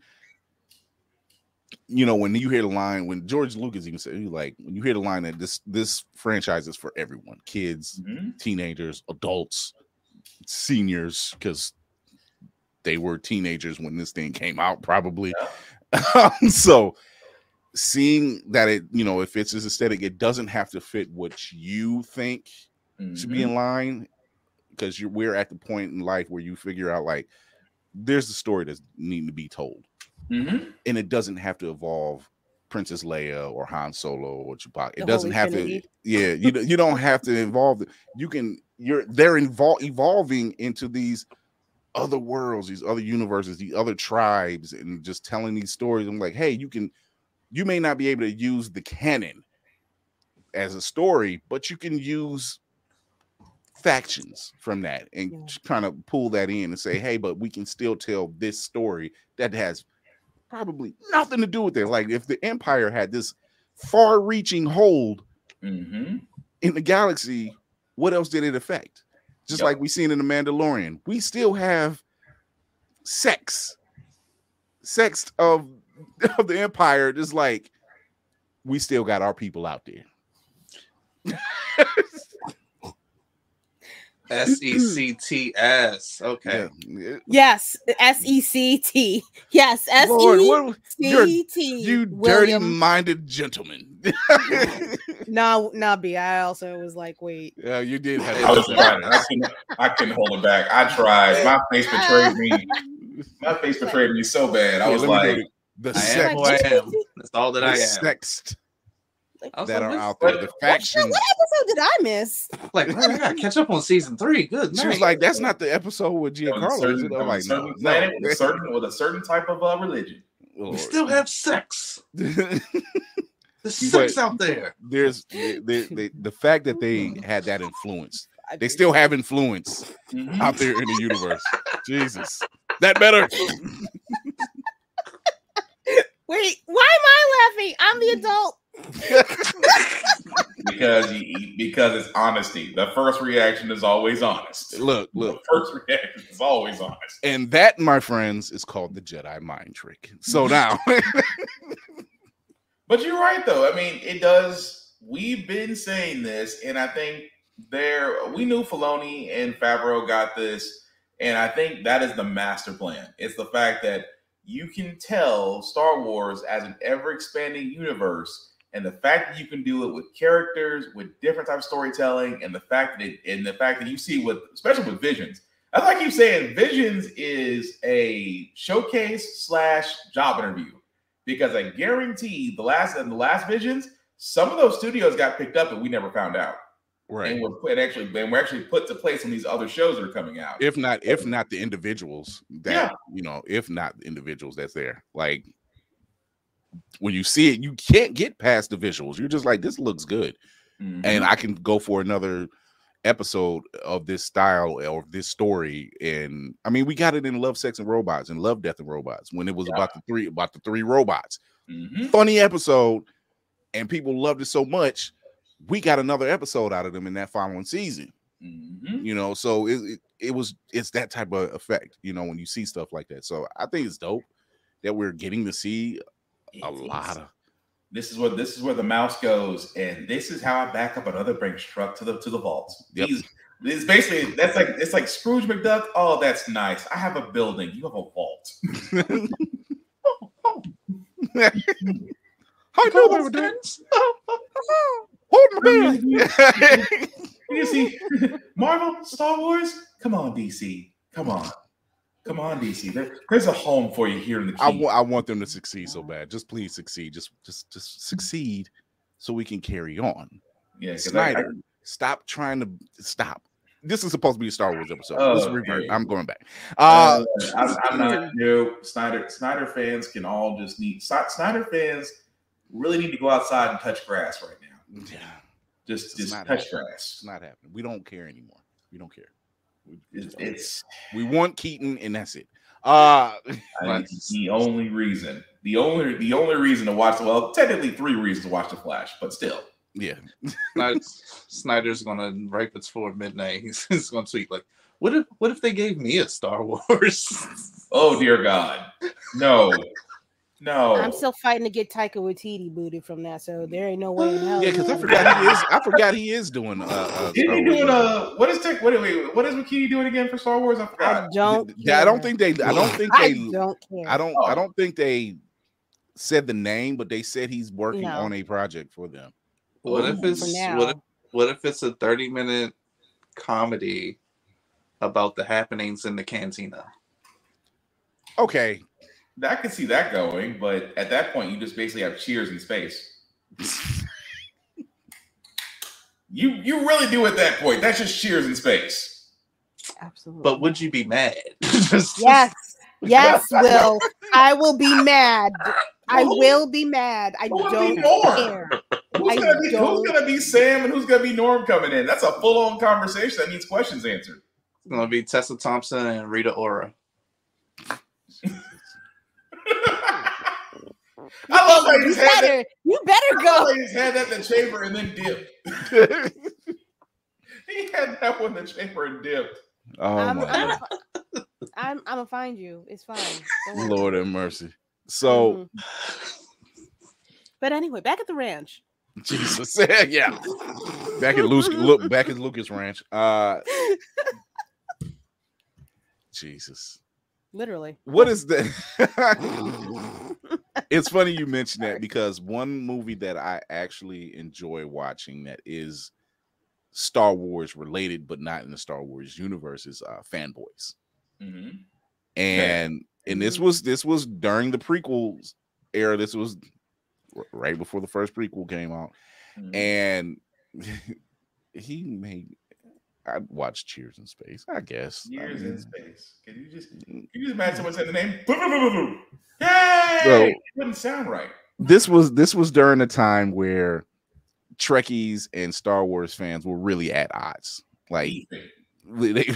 when you hear the line, when George Lucas even said, like, when you hear the line that this franchise is for everyone, kids, teenagers, adults, seniors, because they were teenagers when this thing came out, probably. Yeah. So seeing that it fits this aesthetic, it doesn't have to fit what you think should be in line, because we're at the point in life where you figure out, like, there's a story that's needing to be told. And it doesn't have to involve Princess Leia or Han Solo or Chewbacca. It doesn't have to. Yeah, you don't have to involve. They're evolving into these other worlds, these other universes, these other tribes, and just telling these stories. I'm like, hey, you may not be able to use the canon as a story, but you can use factions from that and kind of pull that in and say, hey, but we can still tell this story that has probably nothing to do with it. Like if the Empire had this far-reaching hold in the galaxy, what else did it affect? Just like we seen in the Mandalorian, we still have sex of the Empire. Just like we still got our people out there. SECTS. Okay. Yes, SECT. Yes, SECT. You dirty-minded gentleman. No, B. I also was like, wait. Yeah, you did have. I couldn't hold it back. I tried. My face betrayed me. My face betrayed me so bad. I was like, I am who I am. That's all that I am. Sexed. That are what, out there, the factions. What episode did I miss? Like, man, I gotta catch up on season 3. Good night. She was like, "That's not the episode with Giancarlo." I'm like, no, with a certain type of religion. We still have sex. There's sex out there. There's the fact that they had that influence. They still have influence out there in the universe. Jesus, that better. Wait, why am I laughing? I'm the adult. because it's honesty. The first reaction is always honest. Look. The first reaction is always honest. And that, my friends, is called the Jedi mind trick. So now. But you're right, though. I mean, it does. We've been saying this, and I think we knew Filoni and Favreau got this, and I think that is the master plan. It's the fact that you can tell Star Wars as an ever-expanding universe, and the fact that you can do it with characters, with different types of storytelling, and the fact that you see especially with Visions. That's like you saying, Visions is a showcase / job interview, because I guarantee the last Visions, some of those studios got picked up and we never found out. Right. And we're actually put to place on these other shows that are coming out. If not the individuals that if not the individuals that's there. Like when you see it, you can't get past the visuals. You're just like, this looks good. And I can go for another episode of this style or this story. And I mean, we got it in Love, Sex, and Robots and Love, Death, and Robots when it was about the three robots. Funny episode, and people loved it so much. We got another episode out of them in that following season. So it's that type of effect, when you see stuff like that. So I think it's dope that we're getting to see a lot of. This is where the mouse goes, and this is how I back up another Brinks truck to the vault. Yep. It's basically it's like Scrooge McDuck. Oh, that's nice. I have a building. You have a vault. I know we were doing. Hold my hand. You see, Marvel, Star Wars. Come on, DC. Come on, DC. There's a home for you here in the key. I want them to succeed so bad. Just please succeed. Just succeed so we can carry on. Yeah, Snyder, stop trying to stop. This is supposed to be a Star Wars episode. Okay. I'm going back. I'm not. Snyder fans can all just need. Snyder fans really need to go outside and touch grass right now. Yeah, just touch grass. It's not happening. We don't care anymore. We don't care. We want Keaton, and that's it. The only reason to watch. Well, technically 3 reasons to watch The Flash, but still. Yeah. Snyder's gonna right before midnight. He's gonna tweet like, "What if they gave me a Star Wars?" Oh dear God, no. I'm still fighting to get Taika Waititi booted from that, so there ain't no way in hell. Yeah, because I forgot he is doing. Isn't he doing what is Waititi doing again for Star Wars? I forgot. I don't think they. I don't think care. I don't think they said the name, but they said he's working on a project for them. What if it's a 30-minute comedy about the happenings in the cantina? Okay. I can see that going, but at that point, you just basically have Cheers in space. You really do at that point. That's just Cheers in space. Absolutely. But would you be mad? Yes, Will. I will be mad. I will be mad. I don't care. Who's gonna be Sam and who's gonna be Norm coming in? That's a full-on conversation that needs questions answered. It's gonna be Tessa Thompson and Rita Ora. I love how you better go. He had that in the chamber and then dipped. He had that one in the chamber and dipped. Oh I'm gonna find you. It's fine. Lord have mercy. So, but anyway, back at the ranch. Jesus, yeah, back at Lucas Ranch. Jesus, literally. What is that? It's funny you mentioned that because one movie that I actually enjoy watching that is Star Wars related, but not in the Star Wars universe, is Fanboys. Mm-hmm. And this was during the prequels era. This was right before the first prequel came out, and I'd watch Cheers in Space, I guess. Cheers in Space. Can you just imagine someone saying the name? Yay! So, it wouldn't sound right. This was during a time where Trekkies and Star Wars fans were really at odds. Like they,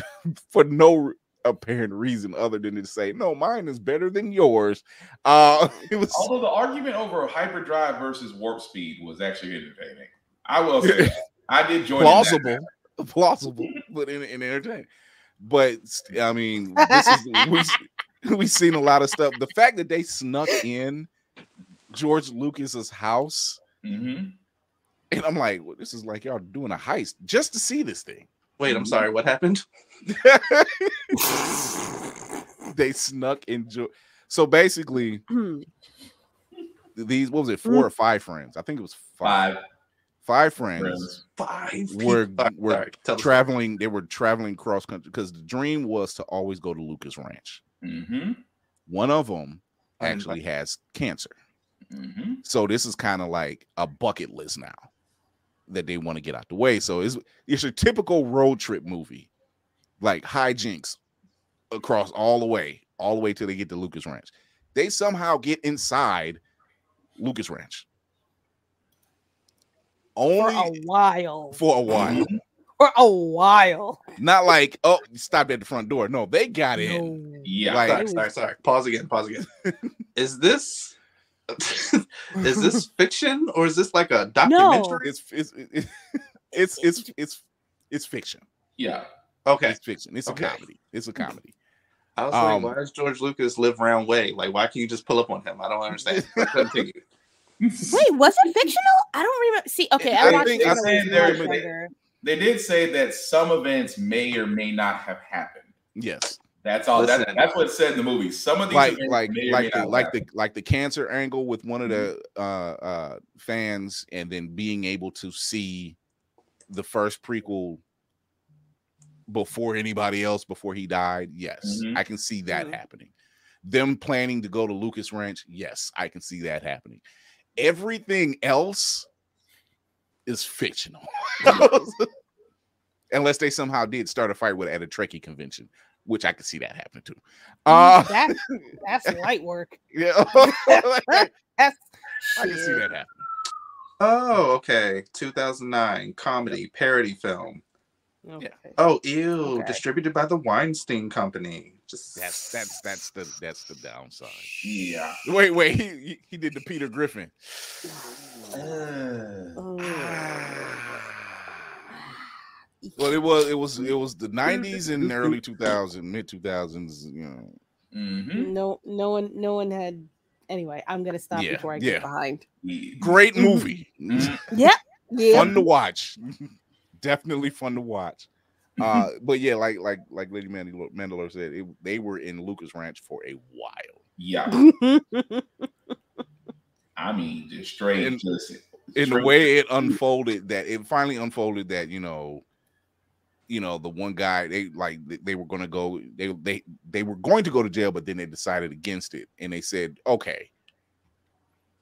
for no apparent reason other than to say, no, mine is better than yours. Although the argument over hyperdrive versus warp speed was actually entertaining. I will say that. I did join plausible, but in entertaining. But I mean, we've seen a lot of stuff. The fact that they snuck in George Lucas's house, and I'm like, well, this is like y'all doing a heist just to see this thing. Wait, I'm sorry. What happened? They snuck in. So basically, these, what was it, 4 or 5 friends? I think it was 5. 5 friends. 5 were traveling. They were traveling cross country because the dream was to always go to Lucas Ranch. One of them actually has cancer. So this is kind of like a bucket list now that they want to get out the way. So it's a typical road trip movie, like hijinks across all the way till they get to Lucas Ranch. They somehow get inside Lucas Ranch. Only for a while. Not like, oh, you stopped at the front door. No, they got in. Yeah. Like, sorry. Pause again. Is this fiction or is this like a documentary? No. It's fiction. Yeah. Okay. It's fiction. It's a comedy. It's a comedy. I was like, why does George Lucas live round way? Like, why can't you just pull up on him? I don't understand. Continue. Wait, was it fictional? I don't remember. See, okay, I watched it. They did say that some events may or may not have happened. Yes. That's all. That's what it said in the movie. Some of these like the cancer angle with one of the fans, and then being able to see the first prequel before anybody else before he died. Yes, I can see that happening. Them planning to go to Lucas Ranch. Yes, I can see that happening. Everything else is fictional, unless they somehow did start a fight at a Trekkie convention, which I could see that happening too. That's light work. Yeah, I can see that happening. Oh, okay. 2009 comedy parody film. Okay. Oh, ew! Okay. Distributed by the Weinstein Company. Just that's the downside. Yeah. Wait. He did the Peter Griffin. Well, it was the 90s and the early 2000s, mid 2000s. You know. No one had. Anyway, I'm gonna stop before I get behind. Great movie. Yeah. Fun to watch. Definitely fun to watch. But yeah, like Lady Mandalore said, they were in Lucas Ranch for a while. Yeah. I mean, just straight. In the way it unfolded, that it finally unfolded that the one guy they were going to go they were going to go to jail, but then they decided against it, and they said okay.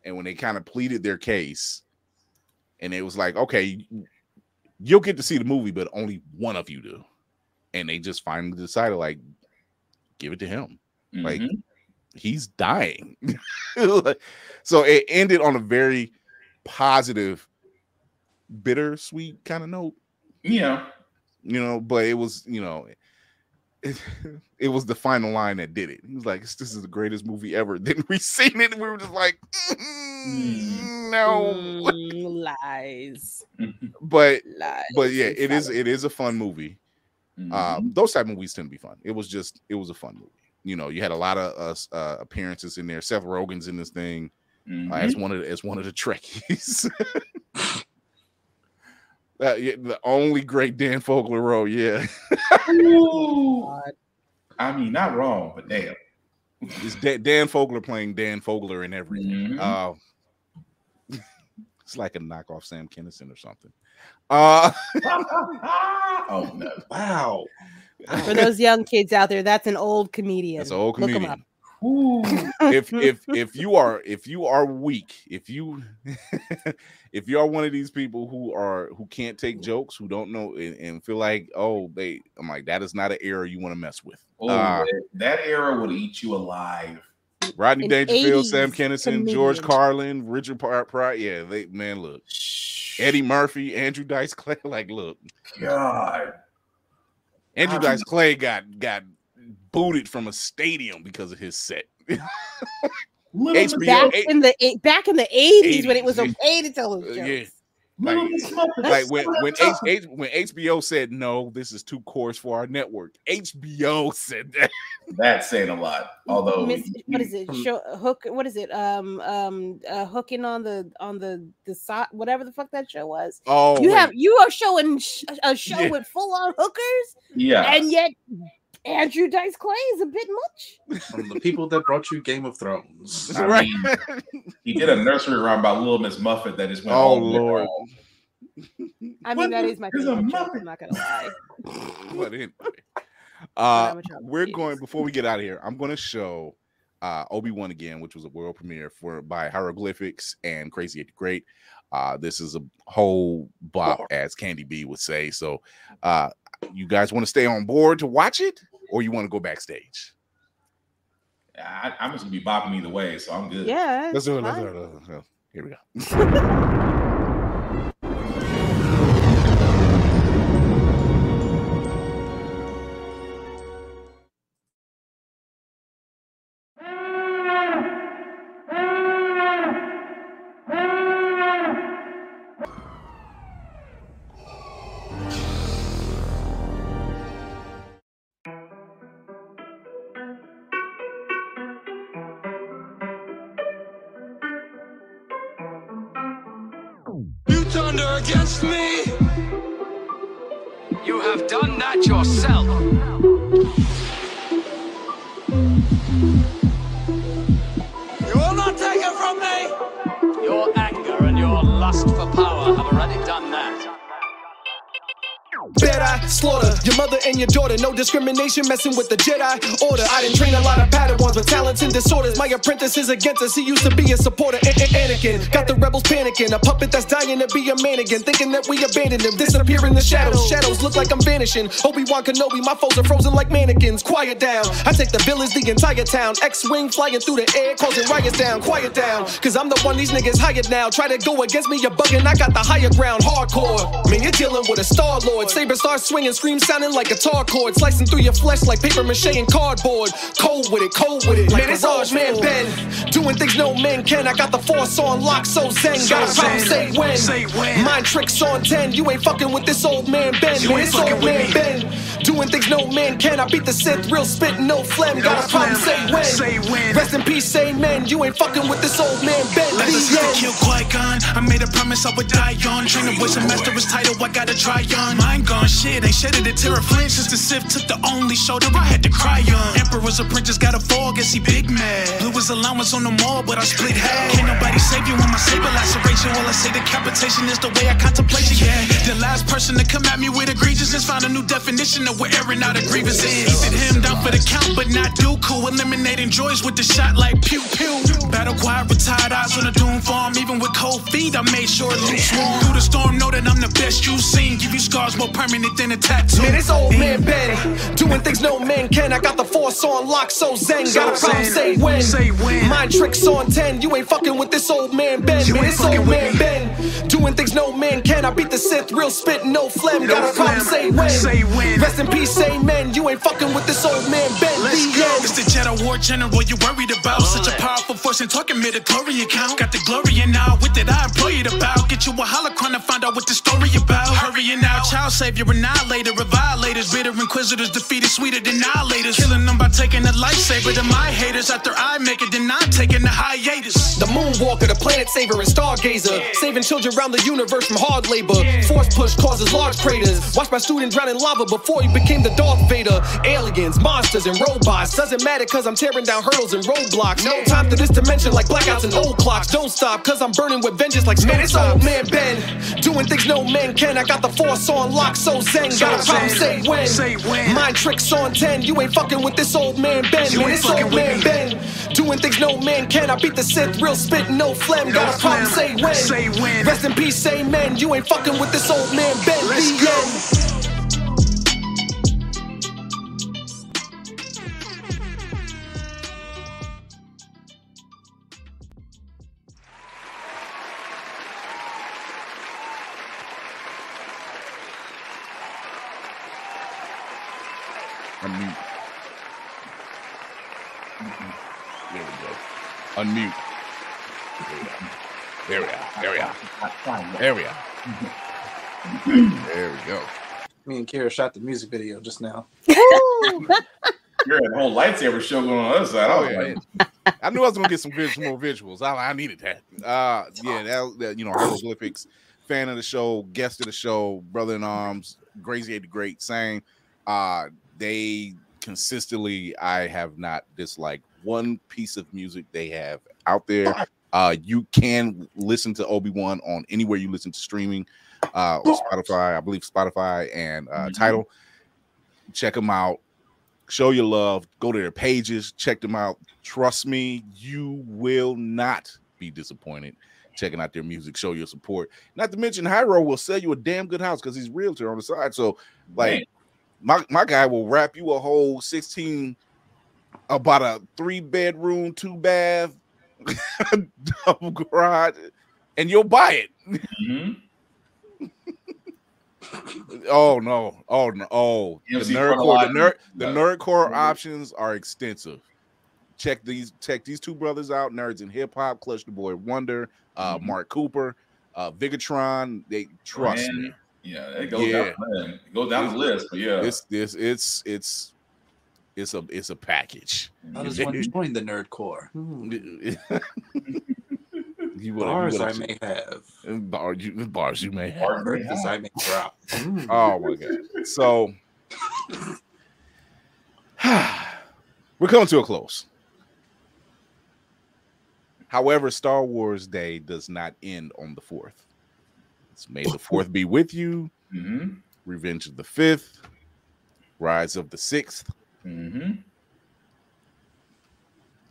And when they kind of pleaded their case, and it was like, okay, you'll get to see the movie, but only one of you do. And they just finally decided, like, give it to him. Like, he's dying. So it ended on a very positive bittersweet kind of note. Yeah. But it was, it was the final line that did it. He was like, "This is the greatest movie ever." Then we seen it and we were just like, no. Lies. But Lies. Yeah, it is a fun movie. Those type of movies tend to be fun. It was a fun movie. You had a lot of appearances in there. Seth Rogen's in this thing as one of the Trekkies. The only great Dan Fogler role, yeah. I mean, not wrong, but damn. It's Dan Fogler playing Dan Fogler and everything. It's like a knockoff Sam Kinison or something. Oh no! Wow. For those young kids out there, that's an old comedian. That's an old comedian. Look him up. If you are weak, if you are one of these people who can't take jokes, who don't know and feel like, I'm like, that is not an era you want to mess with. That era would eat you alive. Rodney Dangerfield, Sam Kinison, George Carlin, Richard Pryor. Yeah, look. Eddie Murphy, Andrew Dice Clay. Like, look. God. Andrew Dice Clay got booted from a stadium because of his set. HBO, back in the 80s when it was okay to tell those jokes. Yeah. Like when HBO said no, this is too coarse for our network. HBO said that. That's saying a lot. Although what is it? Hook? What is it? Hooking on the side, whatever the fuck that show was. Oh, you are showing a show with full on hookers. Yeah, and yet Andrew Dice Clay is a bit much. From the people that brought you Game of Thrones. I mean, he did a nursery rhyme about Little Miss Muffet that just went Lord. I mean, that is my favorite joke, I'm not gonna lie. But anyway, we're going, before we get out of here, I'm going to show Obi-Wan again, which was a world premiere by Hieroglyphics and Crazy 8 the Great. This is a whole bop, as Candy B would say. So you guys want to stay on board to watch it, or you want to go backstage? I'm just gonna be bopping either way, so I'm good. Yeah, let's do it. Here we go. Thunder against me. You have done that yourself. You will not take it from me. Your anger and your lust for power have already done that. Bet I slaughter your mother and your daughter. No discrimination, messing with the Jedi Order. I didn't train a lot of Padawans with talents and disorders. My apprentice is against us. He used to be a supporter. Anakin got the rebels panicking. A puppet that's dying to be a man again, thinking that we abandoned him. Disappear in the shadows. Shadows look like I'm vanishing. Obi-Wan Kenobi, my foes are frozen like mannequins. Quiet down. I take the village, the entire town. X-wing flying through the air, causing riots down. Quiet down, cause I'm the one these niggas hired now. Try to go against me, you're bugging. I got the higher ground, hardcore. Man, you're dealing with a Star-Lord. Saber starts swinging, scream sounding like a guitar chord, slicing through your flesh like paper mache and cardboard. Cold with it, like man, it's old man Ben, doing things no man can. I got the force on lock, so zen. Got a problem, say when. Mind tricks on 10. You ain't fucking with this old man Ben. Man, it's old man Ben, doing things no man can. I beat the Sith, real spit, no phlegm. Got a problem, say when. Rest in peace, say men. You ain't fucking with this old man Ben. Let's kill Qui-Gon. I made a promise I would die on. Train the voice and master his title, I gotta try on. Mind gone, shit ain't shedded a tear of flinch since the Sith took the only shoulder I had to cry on. Emperor's apprentice got a fall, guess he big mad. Blew his allowance on the mall, but I split half. Can't nobody save you when my saber lacerates you. While I say decapitation is the way I contemplate you. Yeah, the last person to come at me with egregiousness found a new definition of where airing out a grievous is. Keeping him down for the count, but not Dooku. Eliminating joys with the shot like pew pew. Battle quiet, retired eyes on a doom farm. Even with cold feet, I made sure it loose warm. Through the storm, know that I'm the best you've seen. Give you scars more permanent than a tattoo. Man, it's old man Ben, doing things no man can. I got the force on lock, so zen. Got a problem, say when. Mind tricks on 10, you ain't fucking with this old man Ben. Man, it's old man Ben, doing things no man can. I beat the Sith, real spit, no phlegm. Got a problem, say when. Rest in peace, amen. You ain't fucking with this old man Ben. Let's go. It's the Jedi War General you worried about. Such a powerful force and talking midichlorian count. Got the glory and now with it I employ it about. Get you a holocron to find out what the story about. Hurrying out, child savior, annihilator of violators. Bitter inquisitors defeated sweeter than annihilators. Killing them by taking a lightsaber to my haters. After I make it, then I'm taking the hiatus. The moonwalker, the planet saver, and stargazer. Saving children around the universe from hard labor. Force push causes large craters. Watch my student drown in lava before he became the Darth Vader. Aliens, monsters, and robots. Doesn't matter cause I'm tearing down hurdles and roadblocks. No time to this dimension like blackouts and old clocks. Don't stop cause I'm burning with vengeance like man, it's old man Ben, doing things no man can. I got the force on lock, so zen. Got a problem, say when. Mind tricks on 10, you ain't fucking with this old man Ben. Man, it's old man Ben, doing things no man can. I beat the Sith, real spit, no phlegm. Got a problem, say when. Rest in peace, amen. You ain't fucking with this old man Ben. The end. Unmute. There we go. Unmute. There we are. There we are. There we are. There we go. Me and Kira shot the music video just now. You're a whole lightsaber show going on the other side. Oh, yeah. I knew I was gonna get some more visuals. I needed that. Yeah, that hieroglyphics. Fan of the show, guest of the show, brother in arms, Gracie the Great, same. They consistently, I have not disliked one piece of music they have out there. You can listen to Obi-Wan on anywhere you listen to streaming, Spotify, I believe Spotify and Tidal. Check them out. Show your love. Go to their pages. Check them out. Trust me, you will not be disappointed checking out their music. Show your support. Not to mention, Hyro will sell you a damn good house because he's a realtor on the side. So, like, my guy will wrap you a whole 16, about a 3-bedroom, 2-bath, double garage, and you'll buy it. Mm-hmm. Oh no! The nerdcore options are extensive. Check these two brothers out, Nerds in Hip Hop, Clutch the Boy Wonder, Mark Cooper, Vigatron. They trust me. Yeah, it goes down. It goes down the list, but yeah, it's a package. How does one join the nerdcore? Bars I may have. Bars you may have. Birthdays I may drop. Oh my god! So we're coming to a close. However, Star Wars Day does not end on the 4th. It's May the 4th be with you. Mm-hmm. Revenge of the 5th. Rise of the 6th. Mm-hmm.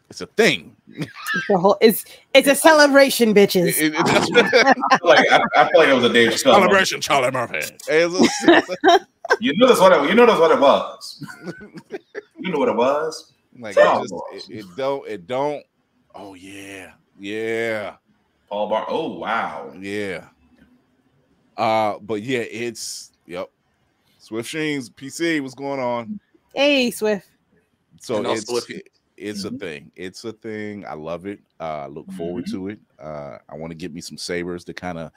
It's a thing. It's a celebration, bitches. I feel like it was a Dave Chappelle celebration, Charlie Murphy. You know that's what it was. You know what it was. Like it don't. Oh yeah. Paul Bar. Oh wow. Yeah. But yeah, Swift Sheens PC. What's going on? Hey, Swift. So it's a thing. It's a thing. I love it. Look forward to it. I want to get me some sabers to kind of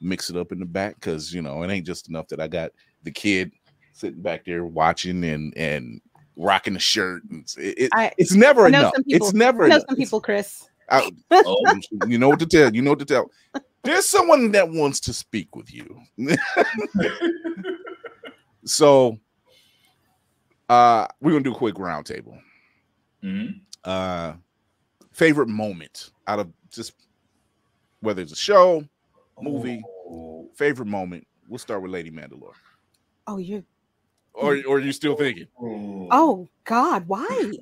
mix it up in the back because it ain't just enough that I got the kid sitting back there watching and rocking the shirt. It's never enough. It's never enough. Some people, Chris. You know what to tell. You know what to tell. There's someone that wants to speak with you. So we're gonna do a quick round table. Mm-hmm. Favorite moment out of just whether it's a show, movie, favorite moment. We'll start with Lady Mandalore. Oh, you or are you still thinking? Oh God, why?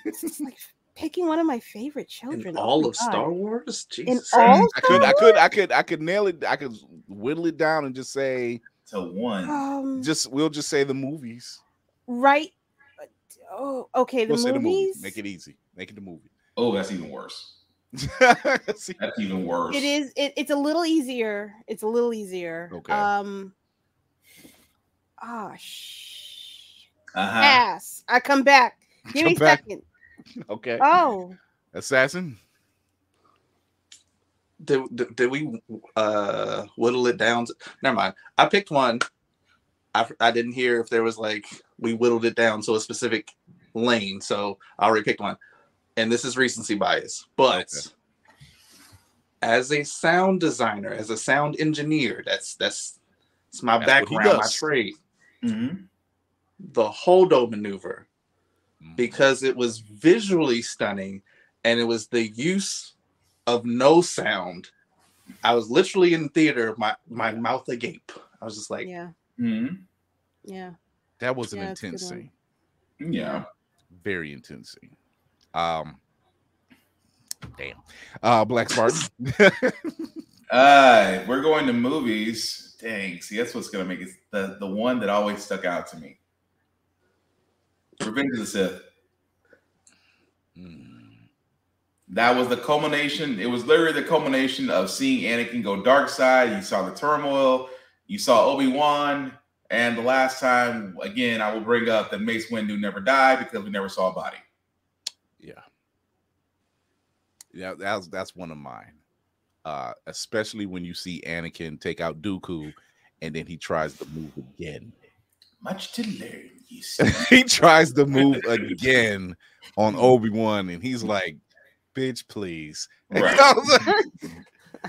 This is like picking one of my favorite children. In all of Star Wars? Jesus. In all I could nail it. I could whittle it down and just say to one. We'll just say the movies. Right. Oh, okay. The We'll movies. Make it easy. Make it the movie. Oh, that's even worse. That's even worse. It is. It's a little easier. It's a little easier. Okay. Pass. I come back. Give me a second. Okay. Oh. Assassin. Did we whittle it down? Never mind. I picked one. I didn't hear if there was like we whittled it down to a specific lane, so I already picked one. And this is recency bias, but as a sound designer, as a sound engineer, that's my background, my trade. Mm-hmm. The Holdo maneuver, because it was visually stunning, and it was the use of no sound. I was literally in theater, my mouth agape. I was just like, yeah. That was an intense scene. Yeah, very intense scene. Black Spartan. We're going to movies. Dang, see, that's what's gonna make it the one that always stuck out to me. Revenge of the Sith. That was the culmination. It was literally the culmination of seeing Anakin go dark side. You saw the turmoil. You saw Obi-Wan. And the last time, again, I will bring up that Mace Windu never died because we never saw a body. Yeah, that's one of mine. Especially when you see Anakin take out Dooku, and then he tries to move again. Much to learn, you see. He tries to move again on Obi-Wan, and he's like, "Bitch, please." Right.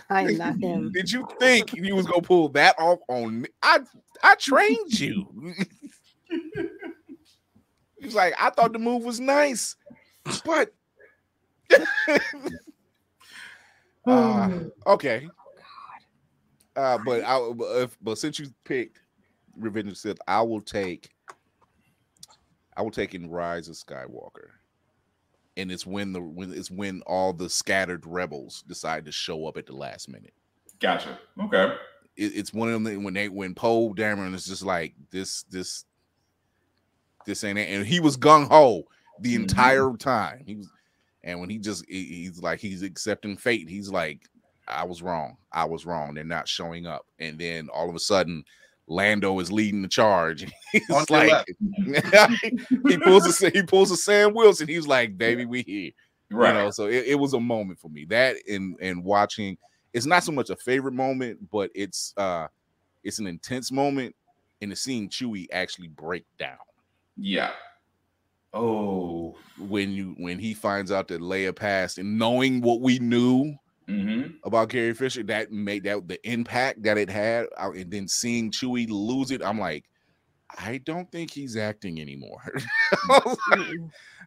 I am not him. Did you think you was gonna pull that off on me? I trained you. He's like, I thought the move was nice, but okay. But since you picked Revenge of the Sith, I will take in Rise of Skywalker. And it's when all the scattered rebels decide to show up at the last minute. Gotcha. Okay. It's one of them when Poe Dameron is just like this ain't it. And he was gung ho the entire time. When he's like he's accepting fate. He's like, I was wrong. They're not showing up. And then all of a sudden, Lando is leading the charge. He's like, he pulls a Sam Wilson. He's like, baby, we here. Right. You know, so it was a moment for me. That and watching, it's not so much a favorite moment, but it's an intense moment, and seeing Chewie actually break down. Yeah. Oh, when he finds out that Leia passed, and knowing what we knew about Carrie Fisher, that made that the impact that it had, and then seeing Chewie lose it, I'm like, I don't think he's acting anymore.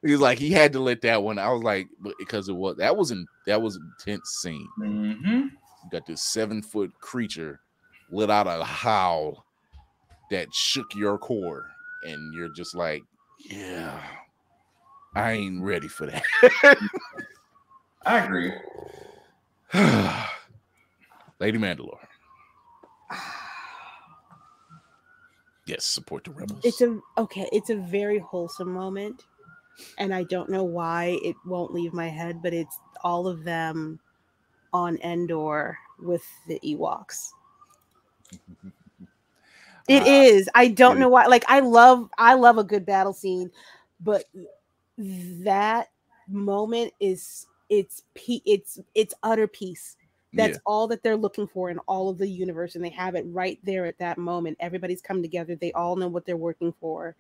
He's like, he had to let that one. I was like, because that was an intense scene. You got this 7-foot creature let out a howl that shook your core, and you're just like, yeah, I ain't ready for that. I agree. Lady Mandalore. Yes, support the rebels. It's a very wholesome moment, and I don't know why it won't leave my head, but it's all of them on Endor with the Ewoks. It is. I don't know why. Like, I love a good battle scene, but that moment is it's utter peace. That's all that they're looking for in all of the universe, and they have it right there at that moment. Everybody's come together. They all know what they're working for,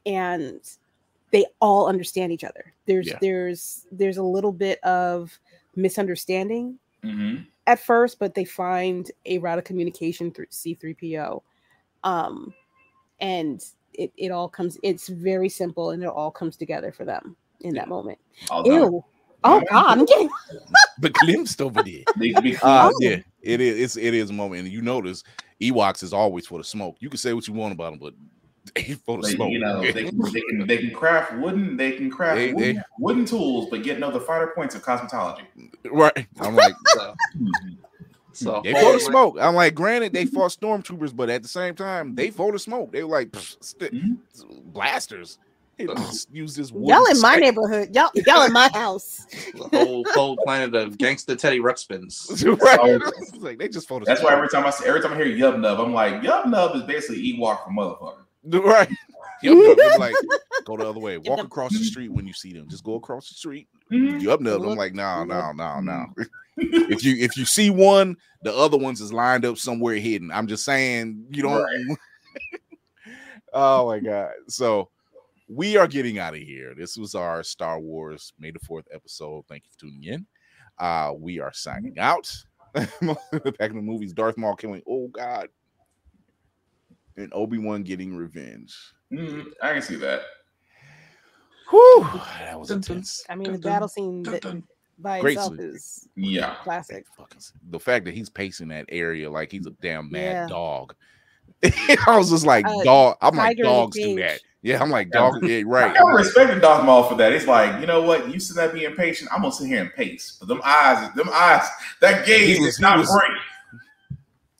and they all understand each other. There's a little bit of misunderstanding at first, but they find a route of communication through C-3PO, and it all comes. It's very simple, and it all comes together for them in that moment. Ew. Oh God, I'm getting the glimpsed over there. Yeah, it is a moment, and you notice Ewoks is always for the smoke. You can say what you want about them, but they for the smoke. You know, they can craft wooden. They can craft wooden tools, but yet know the finer points of cosmetology. Right. I'm like, So they full of smoke. I'm like, granted, they fought stormtroopers, but at the same time, they full of smoke. They were like blasters. Use this. Y'all in my neighborhood. Y'all in my house. The whole planet of gangster Teddy Ruxpins. Right. Like they just full of That's smoke. why every time I hear Yub Nub, I'm like, Yub Nub is basically Ewok for motherfucker. Right. Yub like, go the other way. Walk across the street when you see them. Just go across the street. Yub Nub. I'm like, no. If you see one, the other ones is lined up somewhere hidden. I'm just saying, you don't. Right. Oh my God. So we are getting out of here. This was our Star Wars May the 4th episode. Thank you for tuning in. We are signing out. Back in the movies, Darth Maul killing, oh God, and Obi-Wan getting revenge. I can see that. Whew, that was intense. I mean, the battle scene by Great itself scene. is Classic. classic. The fact that he's pacing that area like he's a damn mad dog. I was just like, dog. I'm like, dogs do that. Yeah, I'm like, dog. Yeah, right. I respected Darth Maul for that. It's like, you know what? You said that being patient. I'm gonna sit here and pace. But them eyes, that gaze is not great.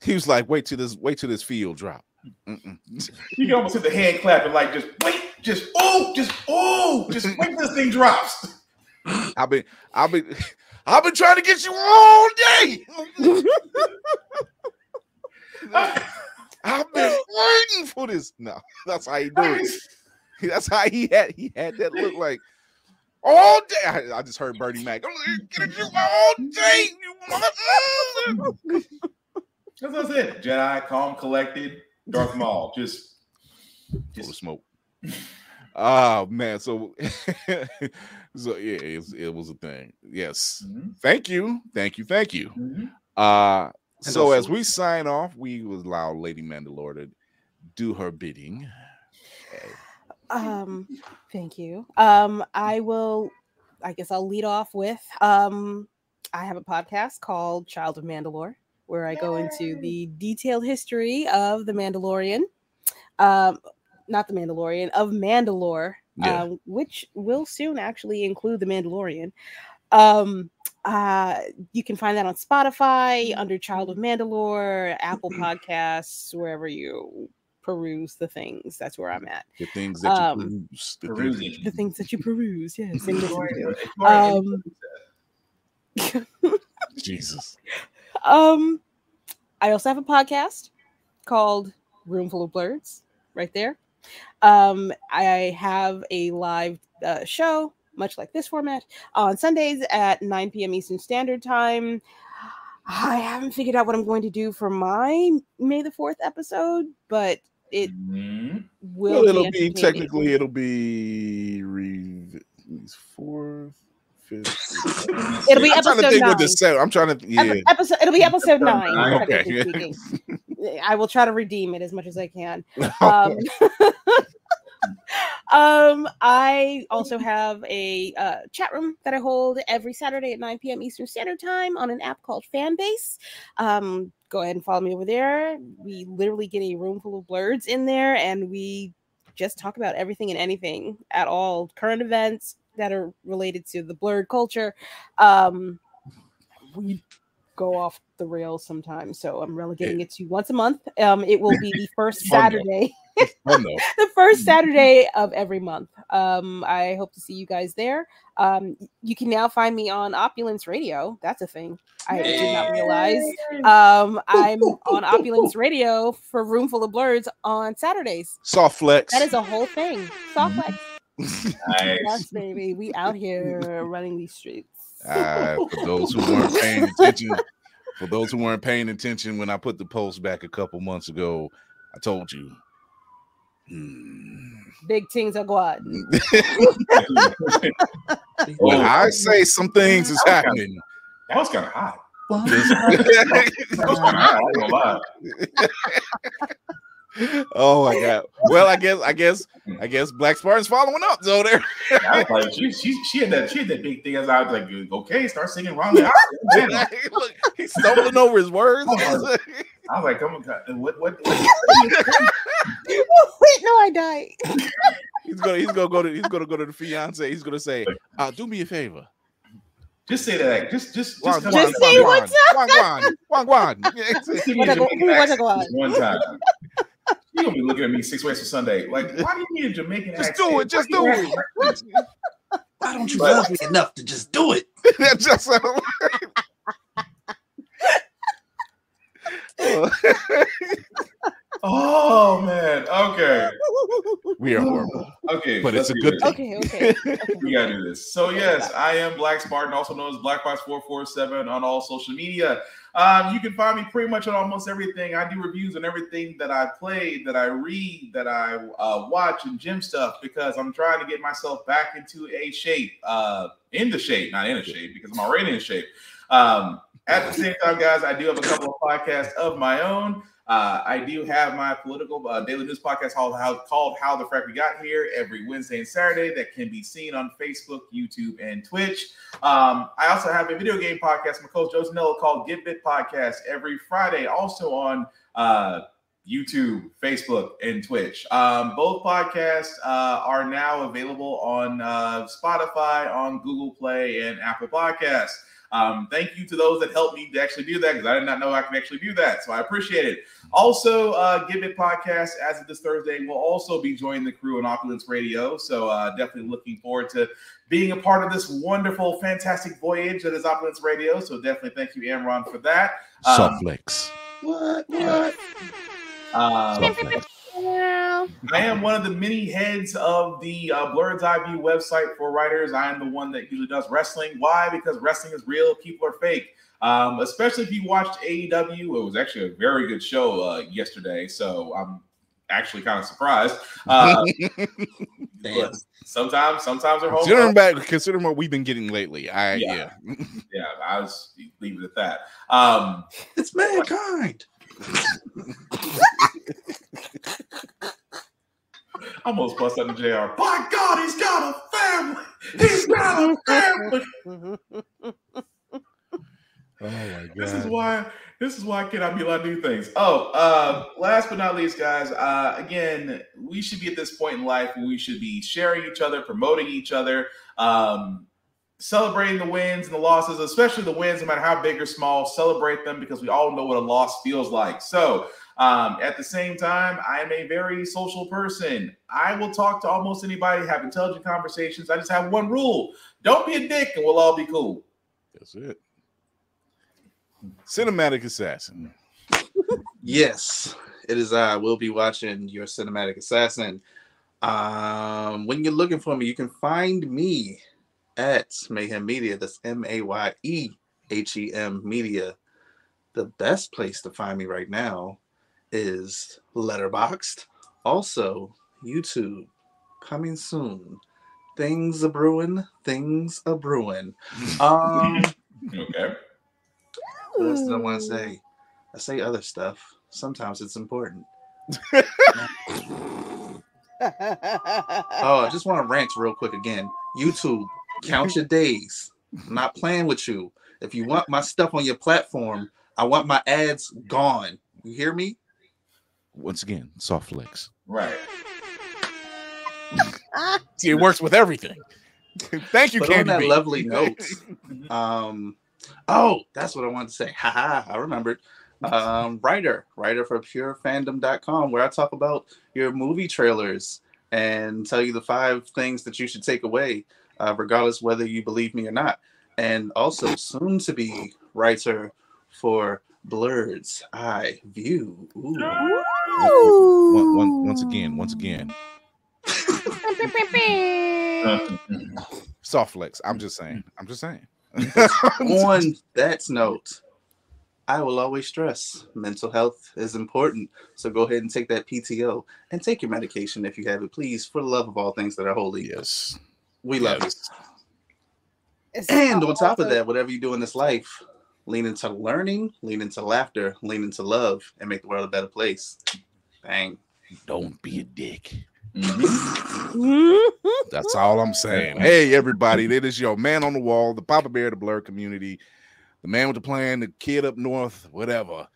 He was like, wait till this field drop. You can almost hit the hand clap and like, just wait till this thing drops. I've been trying to get you all day. I've been waiting for this. No, that's how he do it. That's how he had that look like all day. I just heard Bernie Mac. I'm like, get you all day. That's what I said. Jedi, calm, collected. Darth Maul, just smoke. Oh man, so yeah, it was a thing. Yes, thank you. So as we sign off, we will allow Lady Mandalore to do her bidding. Thank you. I guess I'll lead off with I have a podcast called Child of Mandalore, where I go into the detailed history of the Mandalorian. Not the Mandalorian, of Mandalore, which will soon actually include the Mandalorian. You can find that on Spotify under Child of Mandalore, Apple Podcasts, wherever you peruse the things. That's where I'm at. The things that you peruse. The things that you peruse, yes. Jesus. I also have a podcast called Roomful of Blurs, right there. I have a live show, much like this format, on Sundays at 9 p.m. Eastern Standard Time. I haven't figured out what I'm going to do for my May the 4th episode, but it will. Well, it'll be 4th. It'll be episode 9. I'm trying to It'll be episode 9. Okay. I will try to redeem it as much as I can. I also have a chat room that I hold every Saturday at 9 p.m. Eastern Standard Time on an app called Fanbase. Go ahead and follow me over there. We literally get a room full of blurs in there, and we just talk about everything and anything at all. Current events that are related to the blurred culture. We go off the rails sometimes, so I'm relegating it to once a month. It will be the first Saturday. The first Saturday of every month. I hope to see you guys there. You can now find me on Opulence Radio. That's a thing I did not realize. I'm on Opulence Radio for Roomful of Blurs on Saturdays. Soft flex. That is a whole thing. Soft flex. Nice. Yes, baby. We out here running these streets. For those who weren't paying attention when I put the post back a couple months ago, I told you. Big things are going. When I say some things is happening. That was kind of hot. That was kind of hot. I ain't gonna lie. Oh my God. Well, I guess Black Spartan's following up though there. I was like, she had that big thing. As I was like, okay, start singing wrong. Look, he's stumbling over his words. I was like, come on, what? Wait, no, I died. He's gonna go to the fiance. He's gonna say, do me a favor. Just say that. Just say what's up. Wagwan. One time. You gonna be looking at me 6 ways for Sunday. Like, why do you need a Jamaican accent? Just do it. Why don't you love me enough to just do it? That just sounds Oh man. Okay. We are horrible. Okay. But it's a good thing. Okay. We gotta do this. So yes, I am Black Spartan, also known as BlackBox447 on all social media. You can find me pretty much on almost everything. I do reviews on everything that I play, that I read, that I watch, and gym stuff, because I'm trying to get myself back into a shape, into shape, not in a shape, because I'm already in shape. At the same time, guys, I do have a couple of podcasts of my own. I do have my political daily news podcast called How the Frack We Got Here every Wednesday and Saturday that can be seen on Facebook, YouTube, and Twitch. I also have a video game podcast, my coach Joe Zanello, called Get Bit Podcast every Friday, also on YouTube, Facebook, and Twitch. Both podcasts are now available on Spotify, on Google Play, and Apple Podcasts. Thank you to those that helped me to actually do that, because I did not know I could actually do that. So I appreciate it. Also, Give It Podcast, as of this Thursday, will also be joining the crew on Opulence Radio. So definitely looking forward to being a part of this wonderful, fantastic voyage that is Opulence Radio. So definitely thank you, Amron, for that. Softflix. What? I am one of the many heads of the Blurred's Eye View website for writers. I am the one that usually does wrestling. Why? Because wrestling is real. People are fake. Especially if you watched AEW. It was actually a very good show yesterday. So I'm actually kind of surprised. Sometimes they're home. Considering what we've been getting lately. Yeah, I was leave it at that. It's mankind. I almost bust out the JR. By God, he's got a family. He's got a family. Oh my God. This is why I cannot be allowed to do things. Last but not least, guys, again, we should be at this point in life where we should be sharing each other, promoting each other, celebrating the wins and the losses, especially the wins, no matter how big or small. Celebrate them, because we all know what a loss feels like. So at the same time, I am a very social person. I will talk to almost anybody, have intelligent conversations. I just have one rule: don't be a dick, and we'll all be cool. That's it. Cinematic Assassin. Yes, it is I. Will be watching your Cinematic Assassin. When you're looking for me, you can find me at Mayhem Media. That's MAYEHEM Media. The best place to find me right now is Letterboxd. Also, YouTube. Coming soon. Things a brewing. Okay. What else did I want to say? I say other stuff. Sometimes it's important. I just want to rant real quick again. YouTube, count your days. I'm not playing with you. If you want my stuff on your platform, I want my ads gone. You hear me? Once again, Softflix. Right. See, it works with everything. Thank you, but Candy. On that lovely note, that's what I wanted to say. I remembered. Writer for purefandom.com, where I talk about your movie trailers and tell you the 5 things that you should take away, regardless whether you believe me or not. And also soon to be writer for Blurred's Eye View. Once again. Softflex. I'm just saying. On that note, I will always stress mental health is important. So go ahead and take that PTO and take your medication if you have it, please, for the love of all things that are holy. Yes. We love it. And on top of that, whatever you do in this life, lean into learning, lean into laughter, lean into love, and make the world a better place. Bang. Don't be a dick. That's all I'm saying. Hey, everybody, that is your man on the wall, the Papa Bear of the Blur community, the man with the plan, the kid up north, whatever.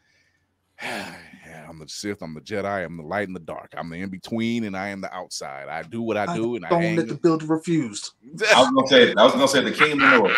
I'm the Sith, I'm the Jedi, I'm the light and the dark. I'm the in-between, and I am the outside. I do what I do, and don't I hang let the builder refuse. I was gonna say the king in the north.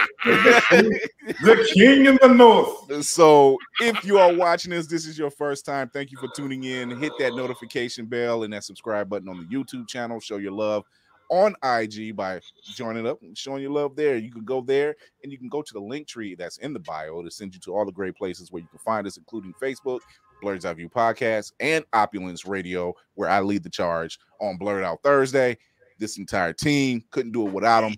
The king in the north. So if you are watching this is your first time. Thank you for tuning in. Hit that notification bell and that subscribe button on the YouTube channel. Show your love on IG by joining up and showing your love there. You can go there and you can go to the link tree that's in the bio to send you to all the great places where you can find us, including Facebook, Blurred's Eye View Podcast, and Opulence Radio, where I lead the charge on Blurred Out Thursday. This entire team couldn't do it without them.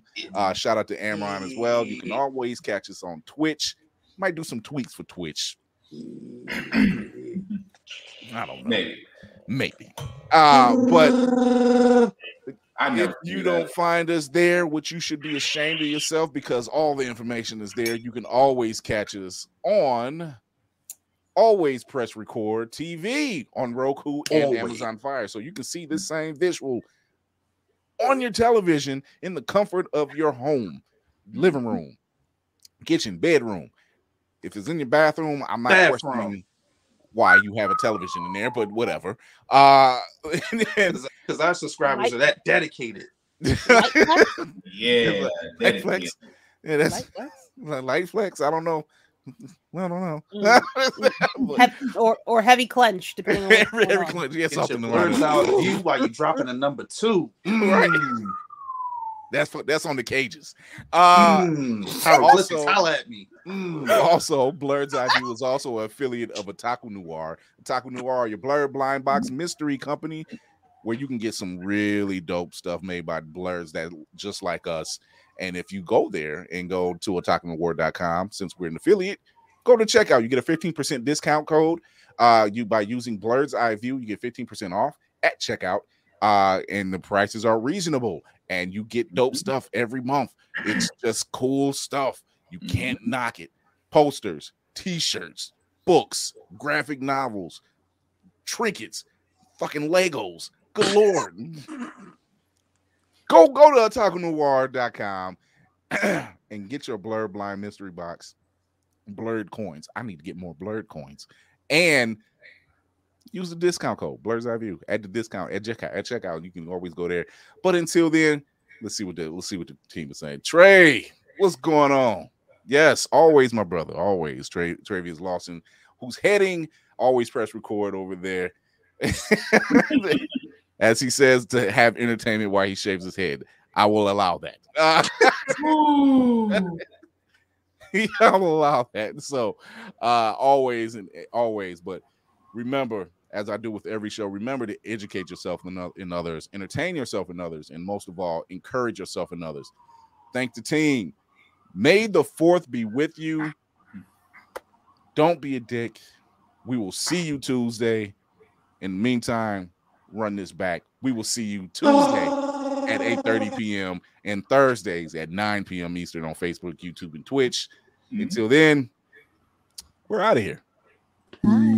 Shout out to Amron as well. You can always catch us on Twitch. Might do some tweaks for Twitch. I don't know. Maybe. But if you don't find us there, which you should be ashamed of yourself because all the information is there, you can always catch us on Always Press Record TV on Roku and Amazon Fire. So you can see this same visual on your television in the comfort of your home, living room, kitchen, bedroom. If it's in your bathroom, I'm not questioning why you have a television in there, but whatever. Because our subscribers are that dedicated. Yeah, Lightflex. Yeah, that's Lightflex. I don't know. I don't know. or heavy clench, depending on heavy clench. Yeah, something Blurred's Eye View while you're dropping a number 2. Right. That's on the cages. Also, holla at me. Also, Blurred's Eye View is also an affiliate of Otaku Noir. Otaku Noir, your Blurred Blind Box mystery company, where you can get some really dope stuff made by blurs that just like us. And if you go there and go to otakunoir.com, since we're an affiliate, go to checkout. You get a 15% discount code. By using Blurred's Eye View, you get 15% off at checkout. And the prices are reasonable. And you get dope stuff every month. It's just cool stuff. You can't knock it. Posters, t-shirts, books, graphic novels, trinkets, fucking Legos. Good Lord. Go to otakunoir.com and get your Blurred Blind mystery box. Blurred coins. I need to get more blurred coins. And use the discount code Blurred's Eye View at the discount at checkout. You can always go there. But until then, let's see what the team is saying. Trey, what's going on? Yes, always my brother. Always Travius Lawson, who's heading Always Press Record over there. As he says, to have entertainment while he shaves his head. I will allow that. I will allow that. So always, but remember, as I do with every show, remember to educate yourself in others, entertain yourself in others, and most of all, encourage yourself in others. Thank the team. May the 4th be with you. Don't be a dick. We will see you Tuesday. In the meantime, run this back. We will see you Tuesday at 8:30 p.m. and Thursdays at 9 p.m. Eastern on Facebook, YouTube, and Twitch. Until then, we're out of here. Bye.